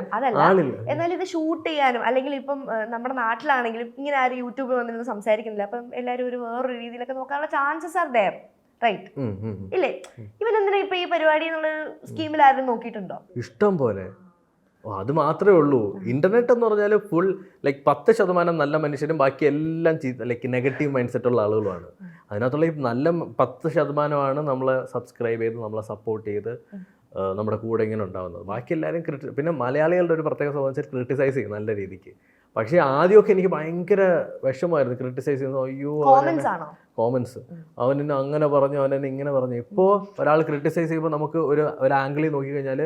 ആളില്ല. എന്നാൽ ഇത് ഷൂട്ട് ചെയ്യാനും അല്ലെങ്കിൽ ഇപ്പം നമ്മുടെ നാട്ടിലാണെങ്കിലും ഇങ്ങനെ ആരും യൂട്യൂബിൽ വന്നിരുന്ന് സംസാരിക്കുന്നില്ല. അപ്പം എല്ലാവരും ഒരു വേറൊരു രീതിയിലൊക്കെ നോക്കാനുള്ള ചാൻസസ് ആർ ദെയർ, റൈറ്റ്? ഇല്ലേ? ഇവൻ എന്തിനാ ഇപ്പൊ ഈ പരിപാടി എന്നുള്ള സ്കീമിൽ ആരും നോക്കിയിട്ടുണ്ടോ? ഇഷ്ടം പോലെ. അത് മാത്രമേ ഉള്ളൂ. ഇന്റർനെറ്റ് എന്ന് പറഞ്ഞാൽ ഫുൾ ലൈക്ക് 10% നല്ല മനുഷ്യരും ബാക്കി എല്ലാം ലൈക്ക് നെഗറ്റീവ് മൈൻഡ് സെറ്റുള്ള ആളുകളുമാണ്. അതിനകത്തുള്ള ഈ നല്ല 10% നമ്മളെ സബ്സ്ക്രൈബ് ചെയ്ത് നമ്മളെ സപ്പോർട്ട് ചെയ്ത് നമ്മുടെ കൂടെ ഇങ്ങനെ ഉണ്ടാകുന്നത്. ബാക്കി എല്ലാവരും പിന്നെ മലയാളികളുടെ ഒരു പ്രത്യേക സ്വഭാവം വെച്ചാൽ ക്രിട്ടിസൈസ് ചെയ്യും നല്ല രീതിക്ക്. പക്ഷേ ആദ്യമൊക്കെ എനിക്ക് ഭയങ്കര വിഷമമായിരുന്നു ക്രിട്ടിസൈസ് ചെയ്യുന്നത്. അയ്യോ കോമൻസ്, അവനെന്നെ അങ്ങനെ പറഞ്ഞു, അവനെന്നെ ഇങ്ങനെ പറഞ്ഞു. ഇപ്പോൾ ഒരാൾ ക്രിട്ടിസൈസ് ചെയ്യുമ്പോൾ നമുക്ക് ഒരു ആംഗിളിൽ നോക്കിക്കഴിഞ്ഞാൽ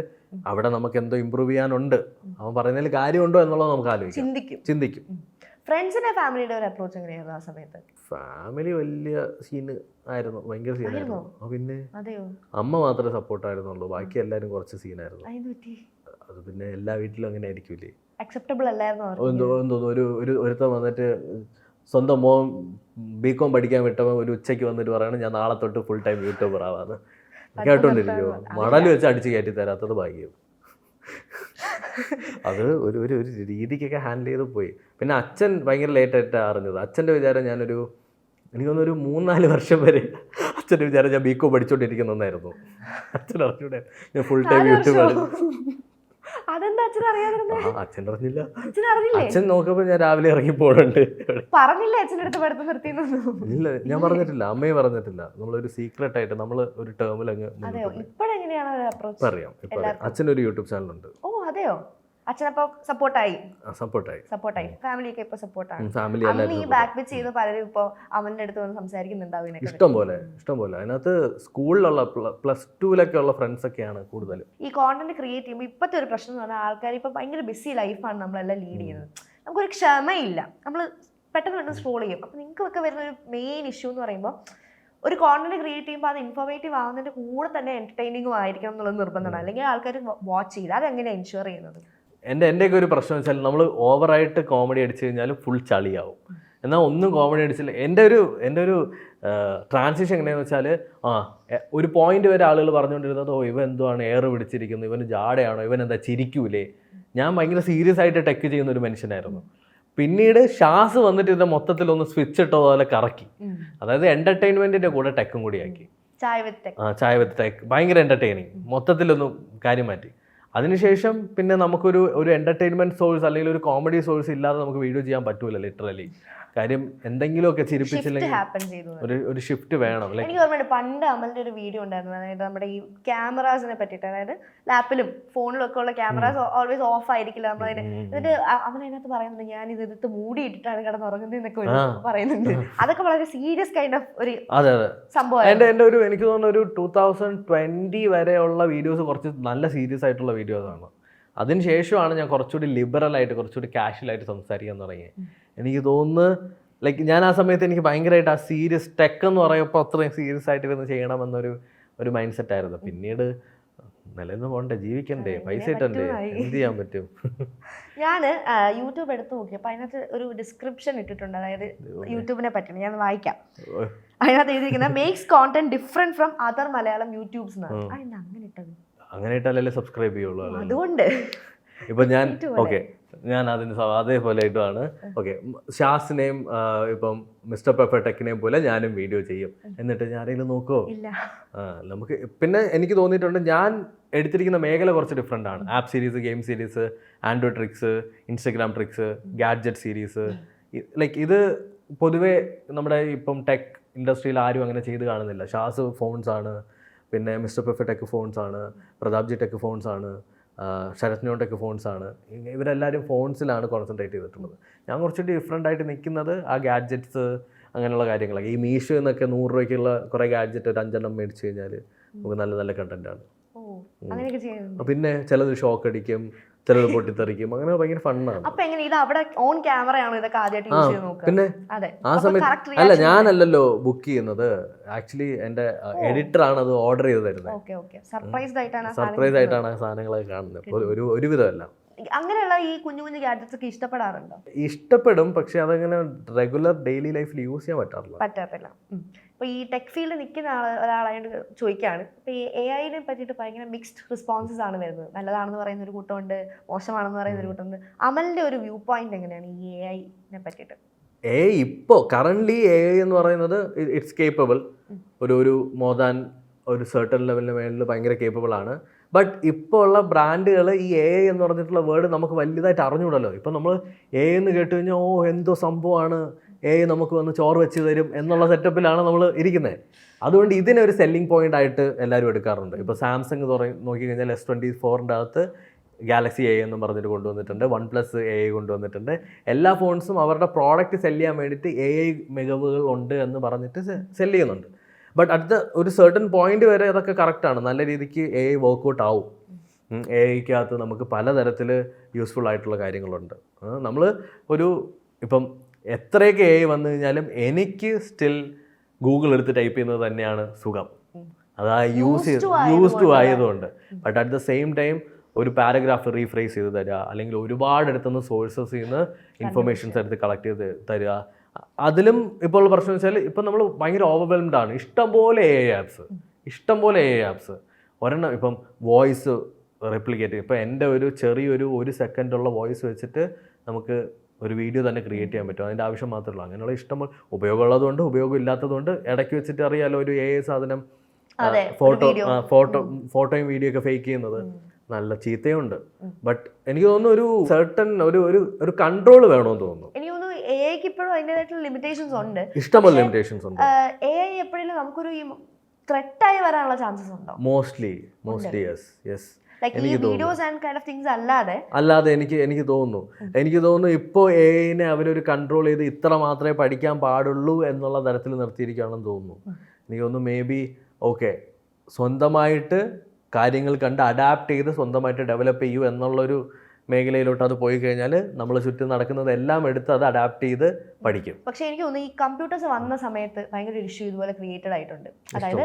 അവിടെ നമുക്ക് എന്തോ ഇമ്പ്രൂവ് ചെയ്യാനുണ്ട്, അവൻ പറയുന്നതിൽ കാര്യമുണ്ടോ എന്നുള്ളത് നമുക്ക് ആലോചിക്കും, ചിന്തിക്കും. ഫ്രണ്ട്സിന്റെ ഫാമിലിയുടെ ഒരു അപ്രോച്ച് എങ്ങനെയായിരുന്നു ആ സമയത്ത്? ഫാമിലി വലിയ സീന് ആയിരുന്നു, ഭയങ്കര സീനായിരുന്നു. പിന്നെ അമ്മ മാത്രമേ സപ്പോർട്ടായിരുന്നുള്ളൂ, ബാക്കി എല്ലാവരും കുറച്ച് സീനായിരുന്നു. അത് പിന്നെ എല്ലാ വീട്ടിലും അങ്ങനെ ആയിരിക്കൂലേ, അക്സെപ്റ്റബിൾ അല്ലായിരുന്നു. എന്തോ ഒരുത്തൻ വന്നിട്ട് സ്വന്തം മോൻ BCom പഠിക്കാൻ വിട്ടവൻ ഒരു ഉച്ചയ്ക്ക് വന്നിട്ട് പറയണം ഞാൻ നാളെ തൊട്ട് ഫുൾ ടൈം യൂട്യൂബർ ആവാന്ന്. കേട്ടോണ്ടിരിക്കുമോ? മടൽ വെച്ച് അടിച്ച് കയറ്റി തരാത്തത് ഭാഗ്യം. അത് ഒരു രീതിക്കൊക്കെ ഹാൻഡിൽ ചെയ്ത് പോയി. പിന്നെ അച്ഛൻ ഭയങ്കര ലേറ്റായിട്ടാണ് അറിഞ്ഞത്. അച്ഛൻ്റെ വിചാരം എനിക്കൊന്ന് ഒരു 3-4 വർഷം വരെ അച്ഛൻ്റെ വിചാരം ഞാൻ BCom പഠിച്ചുകൊണ്ടിരിക്കുന്നതായിരുന്നു. അച്ഛൻ അറിഞ്ഞൂടെ ഞാൻ ഫുൾ ടൈം യൂട്യൂബർ. അച്ഛൻ അറിഞ്ഞില്ല. അച്ഛൻ നോക്കുമ്പോ ഞാൻ രാവിലെ ഇറങ്ങി പോകണുണ്ട്. ഇല്ല, ഞാൻ പറഞ്ഞിട്ടില്ല, അമ്മയും പറഞ്ഞിട്ടില്ല. നമ്മളൊരു സീക്രട്ട് ആയിട്ട് നമ്മൾ ഒരു ടേമിൽ അങ്ങ് പറയാം. അച്ഛനൊരു യൂട്യൂബ് ചാനലുണ്ട്. ഓ അതെയോ? അച്ഛനപ്പോ സപ്പോർട്ടായി. ഫാമിലി ഈ ബാക്ക് ബിറ്റ് ചെയ്ത പലരും ഇപ്പൊ അവന്റെ അടുത്ത് വന്ന് സംസാരിക്കുന്നുണ്ടാവും. ഇഷ്ടം പോലെ. അതിനകത്ത് സ്കൂളിലുള്ള +2 ഉള്ള ഫ്രണ്ട്സ് ഒക്കെയാണ് കൂടുതലും. ഈ കോണ്ടന്റ് ക്രിയേറ്റ് ചെയ്യുമ്പോൾ ഇപ്പോഴത്തെ ഒരു പ്രശ്നം എന്ന് പറഞ്ഞാൽ ആൾക്കാർ ഇപ്പൊ ഭയങ്കര ബിസി ലൈഫാണ് നമ്മളെല്ലാം ലീഡ് ചെയ്യുന്നത്. നമുക്കൊരു ക്ഷമയില്ല, നമ്മൾ പെട്ടെന്ന് സ്ക്രോൾ ചെയ്യും. അപ്പൊ നിങ്ങൾക്കൊക്കെ വരുന്ന ഒരു മെയിൻ ഇഷ്യൂ എന്ന് പറയുമ്പോൾ ഒരു കോണ്ടന്റ് ക്രിയേറ്റ് ചെയ്യുമ്പോൾ അത് ഇൻഫോർമേറ്റീവ് ആവുന്നതിന്റെ കൂടെ തന്നെ എന്റർടൈനിങ്ങും ആയിരിക്കണം എന്നുള്ളത് നിർബന്ധമാണ്. അല്ലെങ്കിൽ ആൾക്കാർ വാച്ച് ചെയ്യില്ല. അതെങ്ങനെയാണ് എൻഷുർ ചെയ്യുന്നത്? എൻ്റെയൊക്കെ ഒരു പ്രശ്നം വെച്ചാൽ നമ്മൾ ഓവറായിട്ട് കോമഡി അടിച്ചു കഴിഞ്ഞാൽ ഫുൾ ചളിയാവും. എന്നാൽ ഒന്നും കോമഡി അടിച്ചില്ല. എൻ്റെ ഒരു ട്രാൻസിഷൻ എങ്ങനെയാണെന്ന് വെച്ചാൽ ഒരു പോയിന്റ് വരെ ആളുകൾ പറഞ്ഞുകൊണ്ടിരുന്നത് ഇവൻ എന്തുവാണ് എയർ പിടിച്ചിരിക്കുന്നത്, ഇവന് ജാടയാണോ, ഇവൻ എന്താ ചിരിക്കൂലേ. ഞാൻ ഭയങ്കര സീരിയസ് ആയിട്ട് ടെക്ക് ചെയ്യുന്ന ഒരു മനുഷ്യനായിരുന്നു. പിന്നീട് ഷാസ് വന്നിട്ട് ഇതിൻ്റെ മൊത്തത്തിലൊന്ന് സ്വിച്ച് ഇട്ട പോലെ കറക്കി. അതായത് എൻ്റർടൈൻമെൻറ്റിൻ്റെ കൂടെ ടെക്കും കൂടി ആക്കി. ചായ വിത്ത് ടെക്ക് ഭയങ്കര എൻ്റർടൈനിങ്, മൊത്തത്തിലൊന്ന് കാര്യം മാറ്റി. അതിനുശേഷം പിന്നെ നമുക്കൊരു എൻ്റർടൈൻമെൻറ്റ് സോഴ്സ് അല്ലെങ്കിൽ ഒരു കോമഡി സോഴ്സ് ഇല്ലാതെ നമുക്ക് വീഡിയോ ചെയ്യാൻ പറ്റൂല ലിറ്ററലി. കാര്യം എന്തെങ്കിലുമൊക്കെ ചിരിപ്പിച്ചില്ലെങ്കിൽ ഒരു ഷിഫ്റ്റ് വേണം. എനിക്ക് ഓർമ്മയുണ്ട് പണ്ട് അമലിന്റെ ഒരു വീഡിയോ ഉണ്ടായിരുന്നു. അതായത് നമ്മുടെ ഈ ക്യാമറാസിനെ പറ്റിയിട്ട്, അതായത് ലാപ്പിലും ഫോണിലും ഒക്കെ ഉള്ള ക്യാമറാസ് ഓൾവേസ് ഓഫ് ആയിരിക്കില്ല. എന്നിട്ട് അവൻ അതിനകത്ത് പറയുന്നുണ്ട് ഞാൻ ഇതെടുത്ത് മൂടിയിട്ടിട്ടാണ് കിടന്നുറങ്ങുന്നത് എന്നൊക്കെ പറയുന്നുണ്ട്. അതൊക്കെ വളരെ സീരിയസ് കൈൻഡ് ഓഫ് ഒരു സംഭവം. എനിക്ക് തോന്നുന്നു ഒരു 2020 വരെയുള്ള വീഡിയോസ് കുറച്ച് നല്ല സീരിയസ് ആയിട്ടുള്ള വീഡിയോസാണ്. അതിനുശേഷമാണ് ഞാൻ കുറച്ചുകൂടി ലിബറലായിട്ട് കുറച്ചുകൂടി കാഷ്വലായിട്ട് സംസാരിക്കാൻ തുടങ്ങിയത്. എനിക്ക് തോന്നുന്നു ലൈക്ക് ഞാൻ ആ സമയത്ത് എനിക്ക് ഭയങ്കരമായിട്ട് ആ സീരിയസ് ടെക് എന്ന് പറയുമ്പോൾ അത്രയും സീരിയസ് ആയിട്ട് ഇരുന്ന് ചെയ്യണമെന്നൊരു മൈൻഡ് സെറ്റ് ആയിരുന്നു. പിന്നീട് നിലനിന്ന് പോകണ്ടേ, ജീവിക്കണ്ടേ, പൈസ ഇട്ടണ്ടേ, എന്ത് ചെയ്യാൻ പറ്റും. ഞാൻ യൂട്യൂബ് എടുത്ത് നോക്കിയപ്പോൾ അതിനകത്ത് ഒരു ഡിസ്ക്രിപ്ഷൻ ഇട്ടിട്ടുണ്ട്, അതായത് യൂട്യൂബിനെ പറ്റി ഞാൻ വായിക്കാം. അതിനകത്ത് എഴുതിയിരിക്കുന്നത് makes content different from other Malayalam YouTubes എന്നാണ്. അങ്ങനെ ഇട്ടത്, അങ്ങനെ ഇട്ടാലല്ലേ സബ്സ്ക്രൈബ് ചെയ്യുള്ളൂ. അതുകൊണ്ട് ഇപ്പം ഞാൻ ഓക്കെ ഞാൻ അതിന് അതേപോലെ ഇട്ടാണ്. ഓക്കെ, ഷാസിനെയും ഇപ്പം മിസ്റ്റർ പെർഫെക്റ്റ് ടെക്കിനെയും പോലെ ഞാനും വീഡിയോ ചെയ്യും. എന്നിട്ട് ഞാൻ ആരെങ്കിലും നോക്കുമോ? നമുക്ക് പിന്നെ എനിക്ക് തോന്നിയിട്ടുണ്ട് ഞാൻ എടുത്തിരിക്കുന്ന മേഖല കുറച്ച് ഡിഫറെൻ്റ് ആണ്. App series, game series, Android tricks, Instagram tricks, gadget series. Like ഇത് പൊതുവേ നമ്മുടെ ഇപ്പം ടെക് ഇൻഡസ്ട്രിയിൽ ആരും അങ്ങനെ ചെയ്ത് കാണുന്നില്ല. ഷാസ് ഫോൺസ് ആണ്, പിന്നെ മിസ്റ്റർ പെർഫെക്റ്റ് ടെക് ഫോൺസ് ആണ്, പ്രതാപ്ജി ടെക് ഫോൺസ് ആണ്, ശരത് നോൺ ടെക് ഫോൺസ് ആണ്. ഇവരെല്ലാവരും ഫോൺസിലാണ് കോൺസെൻട്രേറ്റ് ചെയ്തിട്ടുള്ളത്. ഞാൻ കുറച്ചുകൂടി ഡിഫറെൻ്റ് ആയിട്ട് നിൽക്കുന്നത് ആ ഗാഡ്ജറ്റ്സ് അങ്ങനെയുള്ള കാര്യങ്ങളൊക്കെ. ഈ മീഷോ എന്നൊക്കെ 100 രൂപയ്ക്കുള്ള കുറേ ഗാഡ്ജറ്റ് ഒരു 5 എണ്ണം മേടിച്ച് കഴിഞ്ഞാൽ നമുക്ക് നല്ല നല്ല കണ്ടന്റാണ്. പിന്നെ ചിലത് ഷോക്ക് അടിക്കും, ചിലത് പൊട്ടിത്തെറിക്കും, അങ്ങനെ ഭയങ്കര ഫണ്ണാണ്. പിന്നെ ആ സമയത്ത് അല്ല, ഞാനല്ലല്ലോ ബുക്ക് ചെയ്യുന്നത്, ആക്ച്വലി എൻ്റെ എഡിറ്ററാണ് അത് ഓർഡർ ചെയ്ത് തരുന്നത്. സർപ്രൈസ് ആയിട്ടാണ് ആ സാധനങ്ങളൊക്കെ കാണുന്നത്. ഒരുവിധമല്ല. അങ്ങനെയുള്ള ഈ കുഞ്ഞു കുഞ്ഞു ഗാഡ്ജറ്റ്സ് ഒക്കെ ഇഷ്ടപ്പെടാറുണ്ടോ? ഇഷ്ടപ്പെടും, പക്ഷെ അതങ്ങനെ റെഗുലർ ഡെയിലി ലൈഫിൽ യൂസ് ചെയ്യാൻ പറ്റാറില്ല. ഇപ്പോൾ ഈ ടെക് ഫീൽഡിൽ നിൽക്കുന്ന ഒരാളായിട്ട് ചോദിക്കുകയാണ്, ഇപ്പോൾ ഈ AI-നെ പറ്റിയിട്ട് ഭയങ്കര മിക്സ്ഡ് റെസ്പോൺസസ് ആണ് വരുന്നത്. നല്ലതാണെന്ന് പറയുന്ന ഒരു കൂട്ടമുണ്ട്, മോശമാണെന്ന് പറയുന്ന ഒരു കൂട്ടമുണ്ട്. അമലിൻ്റെ ഒരു വ്യൂ പോയിന്റ് എങ്ങനെയാണ് ഈ AI-നെ പറ്റിയിട്ട്? ഇപ്പോൾ കറൻ്റ്ലി AI എന്ന് പറയുന്നത് ഇറ്റ്സ് കേപ്പബിൾ. ഒരു മോർ ദാൻ ഒരു സർട്ടൺ ലെവലിന് മേളിൽ ഭയങ്കര കേപ്പബിൾ ആണ്. ബട്ട് ഇപ്പോൾ ഉള്ള ബ്രാൻഡുകൾ ഈ AI എന്ന് പറഞ്ഞിട്ടുള്ള വേർഡ് നമുക്ക് വലുതായിട്ട് അറിഞ്ഞൂടല്ലോ. ഇപ്പം നമ്മൾ AI എന്ന് കേട്ട് കഴിഞ്ഞാൽ എന്തോ സംഭവമാണ്, AI നമുക്ക് വന്ന് ചോറ് വെച്ച് തരും എന്നുള്ള സെറ്റപ്പിലാണ് നമ്മൾ ഇരിക്കുന്നത്. അതുകൊണ്ട് ഇതിനെ ഒരു സെല്ലിംഗ് പോയിന്റ് ആയിട്ട് എല്ലാവരും എടുക്കാറുണ്ട്. ഇപ്പോൾ സാംസങ് നോക്കിക്കഴിഞ്ഞാൽ S24-ൻ്റെ അകത്ത് ഗാലക്സി AI എന്ന് പറഞ്ഞിട്ട് കൊണ്ടുവന്നിട്ടുണ്ട്, OnePlus AI കൊണ്ടുവന്നിട്ടുണ്ട്. എല്ലാ ഫോൺസും അവരുടെ പ്രോഡക്റ്റ് സെല് ചെയ്യാൻ വേണ്ടിയിട്ട് AI മികവുകൾ ഉണ്ട് എന്ന് പറഞ്ഞിട്ട് സെല് ചെയ്യുന്നുണ്ട്. ബട്ട് അടുത്ത ഒരു സർട്ടൺ പോയിന്റ് വരെ അതൊക്കെ കറക്റ്റാണ്. നല്ല രീതിക്ക് AI വർക്കൗട്ട് ആവും. AIക്കകത്ത് നമുക്ക് പലതരത്തിൽ യൂസ്ഫുൾ ആയിട്ടുള്ള കാര്യങ്ങളുണ്ട്. നമ്മൾ ഇപ്പം എത്രയൊക്കെ AI വന്നു കഴിഞ്ഞാലും എനിക്ക് സ്റ്റിൽ ഗൂഗിൾ എടുത്ത് ടൈപ്പ് ചെയ്യുന്നത് തന്നെയാണ് സുഖം. അതാ യൂസ്ഡ് ആയതുകൊണ്ട്. But at the same time ഒരു പാരഗ്രാഫ് റീഫ്രേസ് ചെയ്ത് തരിക, അല്ലെങ്കിൽ ഒരുപാട് അടുത്തുനിന്ന് സോഴ്സസ് നിന്ന് ഇൻഫർമേഷൻസ് എടുത്ത് കളക്ട് ചെയ്ത് തരിക. അതിലും ഇപ്പോൾ ഉള്ള പ്രശ്നം വെച്ചാൽ ഇപ്പം നമ്മൾ ഭയങ്കര ഓവർവെൽംഡ് ആണ്. ഇഷ്ടംപോലെ AI ആപ്സ് ഒരെണ്ണം. ഇപ്പം വോയിസ് റെപ്ലിക്കേറ്റ്, ഇപ്പം എൻ്റെ ഒരു ചെറിയൊരു 1 സെക്കൻഡുള്ള വോയിസ് വെച്ചിട്ട് നമുക്ക് ഒരു വീഡിയോ തന്നെ ക്രിയേറ്റ് ചെയ്യാൻ പറ്റും. അതിൻ്റെ ആവശ്യം മാത്രമേ ഉള്ളൂ. അങ്ങനെയുള്ള ഇഷ്ടംപോലെ ഉപയോഗമുള്ളതുകൊണ്ട് ഉപയോഗം ഇല്ലാത്തതുകൊണ്ട് ഇടയ്ക്ക് വെച്ചിട്ട് അറിയാലോ ഒരു AI സാധനം ഫോട്ടോയും വീഡിയോ ഒക്കെ ഫേക്ക് ചെയ്യുന്നത് നല്ല ചീത്തയുണ്ട്. ബട്ട് എനിക്ക് തോന്നുന്നു ഒരു സർട്ടൺ ഒരു കൺട്രോൾ വേണമെന്ന് തോന്നുന്നു. എനിക്ക് തോന്നുന്നു AI-ക്ക് ഇപ്പോഴും അതിൻ്റെതായിട്ടുള്ള ലിമിറ്റേഷൻസ് ഉണ്ട്, ഇഷ്ടംപോലെ ലിമിറ്റേഷൻസ് ഉണ്ട്. AI എപ്പോഴും നമുക്കൊരു ത്രെറ്റായി വരാനുള്ള ചാൻസസ് ഉണ്ടോ? Mostly yes. അല്ലാതെ എനിക്ക് തോന്നുന്നു ഇപ്പോൾ AI-നെ അവരൊരു കൺട്രോൾ ചെയ്ത് ഇത്ര മാത്രമേ പഠിക്കാൻ പാടുള്ളൂ എന്നുള്ള തരത്തിൽ നിർത്തിയിരിക്കുകയാണെന്ന് തോന്നുന്നു. എനിക്ക് തോന്നുന്നു മേ ബി സ്വന്തമായിട്ട് കാര്യങ്ങൾ കണ്ട് അഡാപ്റ്റ് ചെയ്ത് സ്വന്തമായിട്ട് ഡെവലപ്പ് ചെയ്യൂ എന്നുള്ളൊരു മേഖലയിലോട്ട് അത് പോയി കഴിഞ്ഞാൽ നമ്മൾ ചുറ്റും നടക്കുന്നത് എല്ലാം എടുത്ത് അത് അഡാപ്റ്റ് ചെയ്ത് പഠിക്കും. പക്ഷേ എനിക്ക് തോന്നുന്നു ഈ കമ്പ്യൂട്ടേഴ്സ് വന്ന സമയത്ത് ഭയങ്കര ഒരു ഇഷ്യൂ ഇതുപോലെ ക്രിയേറ്റഡ് ആയിട്ടുണ്ട്. അതായത്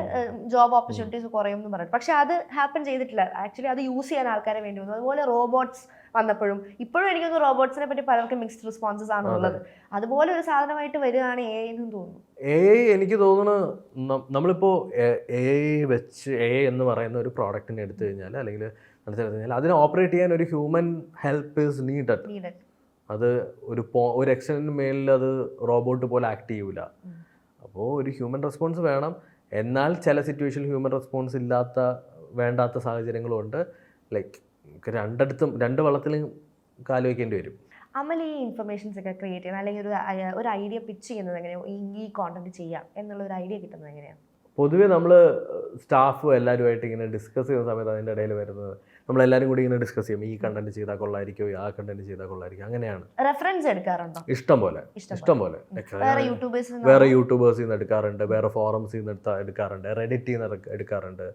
ജോബ് ഓപ്പർച്യൂണിറ്റീസ് കുറയും എന്ന് പറയും. പക്ഷെ അത് ഹാപ്പൻ ചെയ്തിട്ടില്ല. ആക്ച്വലി അത് യൂസ് ചെയ്യാൻ ആൾക്കാരെ വേണ്ടി വന്നു. അതുപോലെ റോബോട്ട്സ് വന്നപ്പോഴും ഇപ്പോഴും എനിക്കൊന്ന് റോബോട്ട്സിനെ പറ്റി പലർക്കും മിക്സ്ഡ് റെസ്പോൺസസ് ആണ് ഉള്ളത്. അതുപോലെ ഒരു സാധനമായിട്ട് വരികയാണ് AI എന്നും തോന്നുന്നു. AI എനിക്ക് തോന്നുന്നു നമ്മളിപ്പോൾ AI എന്ന് പറയുന്ന ഒരു പ്രോഡക്റ്റിനെ എടുത്തു കഴിഞ്ഞാൽ അല്ലെങ്കിൽ അതിനെ ഓപ്പറേറ്റ് ചെയ്യാൻ ഒരു ഹ്യൂമൻ ഹെൽപ്പ് ഈസ് നീഡഡ്. അത് ഒരു എക്സ്റ്റൻറ്റിന് മേലിൽ അത് റോബോട്ട് പോലെ ആക്ട് ചെയ്യൂല. അപ്പോൾ ഒരു ഹ്യൂമൻ റെസ്പോൺസ് വേണം. എന്നാൽ ചില സിറ്റുവേഷനിൽ ഹ്യൂമൻ റെസ്പോൺസ് വേണ്ടാത്ത സാഹചര്യങ്ങളും ഉണ്ട്. ലൈക്ക് രണ്ട് വള്ളത്തിലും കാല് വയ്ക്കേണ്ടി വരും. അമൽ ഈ ഇൻഫർമേഷൻസ് ഒക്കെ ക്രിയേറ്റ് ചെയ്യുന്നത് അല്ലെങ്കിൽ ഒരു ഐഡിയ പിച്ച് ചെയ്യുന്നത് എങ്ങനെയാണ്? ഈ കോണ്ടന്റ് ചെയ്യാം എന്നുള്ള ഒരു ഐഡിയ കിട്ടുന്നത് എങ്ങനെയാണ്? പൊതുവെ നമ്മൾ സ്റ്റാഫ് എല്ലാവരുമായിട്ട് ഇങ്ങനെ ഡിസ്കസ് ചെയ്യുന്ന സമയത്ത് അതിൻ്റെ ഇടയിൽ വരുന്നത് നമ്മളെല്ലാവരും കൂടി ഇങ്ങനെ ഡിസ്കസ് ചെയ്യും. ഈ കണ്ടന്റ് ചെയ്താൽ കൊള്ളായിരിക്കും, ആ കണ്ടന്റ് ചെയ്താൽ കൊള്ളായിരിക്കും. അങ്ങനെയാണ്. റെഫറൻസ് എടുക്കാറുണ്ടോ? ഇഷ്ടം പോലെ വേറെ യൂട്യൂബേഴ്സിൽ നിന്ന് എടുക്കാറുണ്ട്, വേറെ ഫോറംസിൽ നിന്ന് എടുക്കാറുണ്ട്, റെഡിറ്റിൽ നിന്ന് എടുക്കാറുണ്ട്.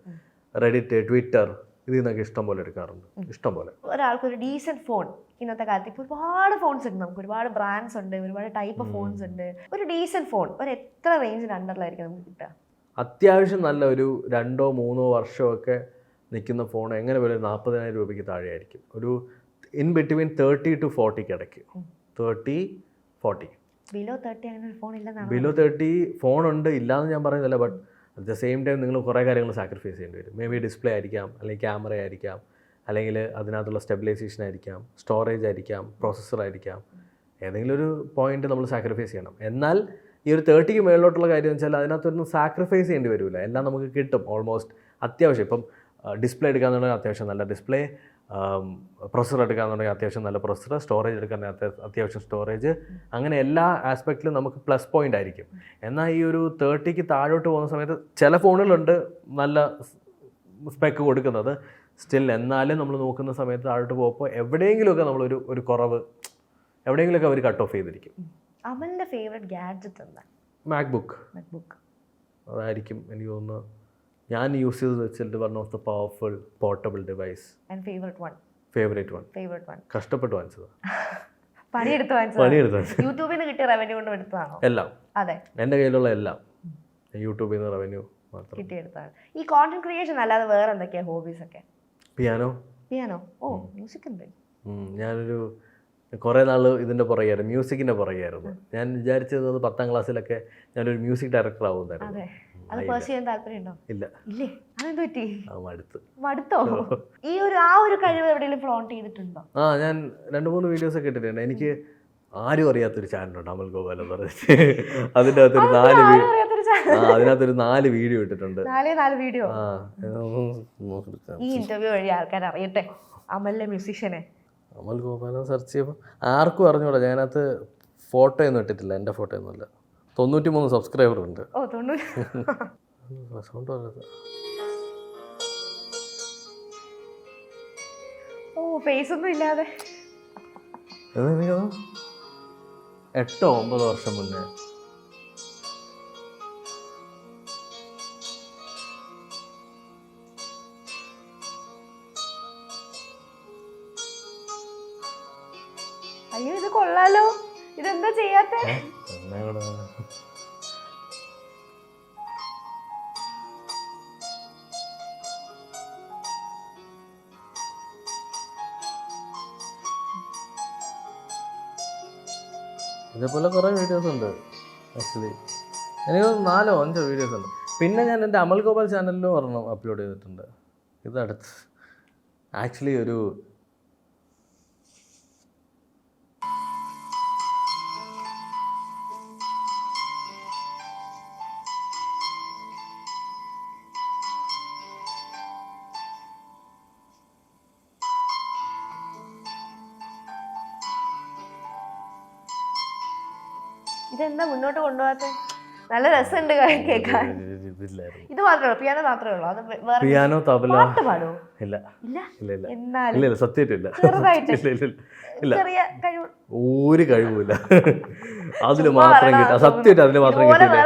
റെഡിറ്റ്, ട്വിറ്റർ, ഇതിൽ നിന്നൊക്കെ ഇഷ്ടം പോലെ എടുക്കാറുണ്ട്, ഇഷ്ടം പോലെ. ഒരാൾക്കൊരു ഡീസൻറ്റ് ഫോൺ ഇന്നത്തെ കാലത്ത് ഇപ്പോൾ ഒരുപാട് ഫോൺസ് ഉണ്ട്, നമുക്ക് ഒരുപാട് ബ്രാൻഡ്സ് ഉണ്ട്, ഒരുപാട് ടൈപ്പ് ഓഫ് ഫോൺസ് ഉണ്ട്. ഒരു ഡീസൻറ്റ് ഫോൺ ഒരു എത്ര റേഞ്ചിന് അണ്ടറിലായിരിക്കും നമുക്ക് കിട്ടുക? അത്യാവശ്യം നല്ല ഒരു 2-3 വർഷമൊക്കെ നിൽക്കുന്ന ഫോൺ എങ്ങനെ പോലെ 40,000 രൂപയ്ക്ക് താഴെയായിരിക്കും. ഒരു ഇൻ ബിറ്റ്വീൻ 30 to 40 ഇടയ്ക്ക്. 30-40. ബിലോ 30 അങ്ങനെ ഒരു ഫോൺ ഇല്ലെന്നാണ്. ബിലോ 30 ഫോണുണ്ട്, ഇല്ലയെന്ന് ഞാൻ പറയുന്നില്ല. But at the same time നിങ്ങൾ കുറേ കാര്യങ്ങൾ സാക്രിഫൈസ് ചെയ്യേണ്ടി വരും. മേ ബി ഡിസ്പ്ലേ ആയിരിക്കാം, അല്ലെങ്കിൽ ക്യാമറ ആയിരിക്കാം, അല്ലെങ്കിൽ അതിനകത്തുള്ള സ്റ്റെബിലൈസേഷൻ ആയിരിക്കാം, സ്റ്റോറേജ് ആയിരിക്കാം, പ്രോസസ്സർ ആയിരിക്കാം. ഏതെങ്കിലും ഒരു പോയിന്റ് നമ്മൾ സാക്രിഫൈസ് ചെയ്യണം. എന്നാൽ ഈ ഒരു 30ക്ക് മേളിലോട്ടുള്ള കാര്യം വെച്ചാൽ അതിനകത്തൊന്നും സാക്രിഫൈസ് ചെയ്യേണ്ടി വരില്ല. എല്ലാം നമുക്ക് കിട്ടും ഓൾമോസ്റ്റ് അത്യാവശ്യം. ഇപ്പം ഡിസ്പ്ലേ എടുക്കാന്നുണ്ടെങ്കിൽ അത്യാവശ്യം നല്ല ഡിസ്പ്ലേ, പ്രൊസസ്സർ എടുക്കാന്നുണ്ടെങ്കിൽ അത്യാവശ്യം നല്ല പ്രൊസസ്സർ, സ്റ്റോറേജ് എടുക്കാന്നുണ്ടെങ്കിൽ അത്യാവശ്യം സ്റ്റോറേജ്, അങ്ങനെ എല്ലാ ആസ്പെക്റ്റിലും നമുക്ക് പ്ലസ് പോയിന്റ് ആയിരിക്കും. എന്നാൽ ഈ ഒരു 30ക്ക് താഴോട്ട് പോകുന്ന സമയത്ത് ചില ഫോണുകളുണ്ട് നല്ല സ്പെക്ക് കൊടുക്കുന്നത്, സ്റ്റിൽ എന്നാലും നമ്മൾ നോക്കുന്ന സമയത്ത് താഴോട്ട് പോകുമ്പോൾ എവിടെയെങ്കിലുമൊക്കെ നമ്മളൊരു ഒരു കുറവ് എവിടെയെങ്കിലുമൊക്കെ അവർ കട്ട് ഓഫ് ചെയ്തിരിക്കും. അമലിൻ്റെ ഫേവറേറ്റ് ഗാഡ്ജറ്റ് എന്താ? മാക്ബുക്ക്. അതായിരിക്കും എനിക്ക് തോന്നുന്നു ഞാൻ യൂസ് ചെയ്ത് വെച്ചിട്ട് one of the powerful portable device. Favourite one. കഷ്ടപ്പെട്ട് വാങ്ങിച്ചത്, പണിയെടുത്ത് വാങ്ങിച്ചത്. യൂട്യൂബിൽ നിന്ന് കിട്ടിയ റവന്യൂ കൊണ്ട് എടുത്തതാണോ? എല്ലാം. അതെ, എൻ്റെ കയ്യിലുള്ള എല്ലാം യൂട്യൂബിൽ നിന്ന് റവന്യൂ മാത്രം കിട്ടിയെടുത്താണ്. ഈ കോണ്ടന്റ് ക്രിയേഷൻ അല്ലാതെ വേറെ എന്തൊക്കെയാ ഹോബീസ് ഒക്കെ? പിയാനോ. ഓ, മ്യൂസിക് ഉണ്ട്. ഞാനൊരു കുറേ നാൾ ഇതിൻ്റെ പുറകെയായിരുന്നു, മ്യൂസിക്കിൻ്റെ പുറകെയായിരുന്നു. ഞാൻ വിചാരിച്ചത് 10ാം ക്ലാസ്സിലൊക്കെ ഞാനൊരു മ്യൂസിക് ഡയറക്ടർ ആവുന്നതായിരുന്നു. ഇല്ല. മടുത്തോ? ഈ ഒരു കഴിവ് എവിടെയെങ്കിലും ഫ്ലോണ്ട് ചെയ്തിട്ടുണ്ടോ? ഞാൻ 2-3 വീഡിയോസ് ഒക്കെ ഇട്ടിട്ടുണ്ട്. എനിക്ക് ആരും അറിയാത്തൊരു ചാനലുണ്ട്, അമൽ ഗോപാൽ എന്ന് പറഞ്ഞിട്ട്. അതിനകത്തൊരു 4 വീഡിയോ ഇട്ടിട്ടുണ്ട്. 4 വീഡിയോ. ഈ ഇന്റർവ്യൂ വഴി ആൾക്കാർ അറിയട്ടെ അമലിലെ മ്യൂസിഷ്യനെ. അമൽ ഗോപാൽ സെർച്ച് ചെയ്യുമ്പോൾ ആർക്കും അറിഞ്ഞൂടാ. ഞാനകത്ത് ഫോട്ടോ ഒന്നും ഇട്ടിട്ടില്ല, എൻ്റെ ഫോട്ടോ ഒന്നുമില്ല. 93 സബ്സ്ക്രൈബർ ഉണ്ട്. ഓ, 90. ഓ, ഫേസ് ഒന്നും ഇല്ലാതെ. 8-9 വർഷം മുന്നേ. അയ്യോ, ഇത് കൊള്ളാലോ. ഇതെന്താ ചെയ്യാത്തെ? ഇതേപോലെ കുറേ വീഡിയോസ് ഉണ്ട് ആക്ച്വലി. എനിക്ക് 4-5 വീഡിയോസ് ഉണ്ട്. പിന്നെ ഞാൻ എൻ്റെ അമൽ ഗോപാൽ ചാനലിലും ഒരെണ്ണം അപ്ലോഡ് ചെയ്തിട്ടുണ്ട്. ഇതടുത്ത് ആക്ച്വലി ഒരു ഇതെന്താ മുന്നോട്ട് കൊണ്ടുപോകാത്ത? നല്ല രസമുണ്ട് കേൾക്കാൻ. ഇത് മാത്രമേ പിയാനോ മാത്രമേ ഉള്ളൂ? അത് പിയാനോ, തബല. പാട്ട് പാടുമോ? ഇല്ല. എന്നാലും സത്യമായിട്ടില്ല. ചെറിയ കഴിവ്, ഒരു കഴിവില്ല. അതില് മാത്രം കിട്ടില്ല, സത്യമായിട്ട് അതില് മാത്രം കിട്ടില്ല.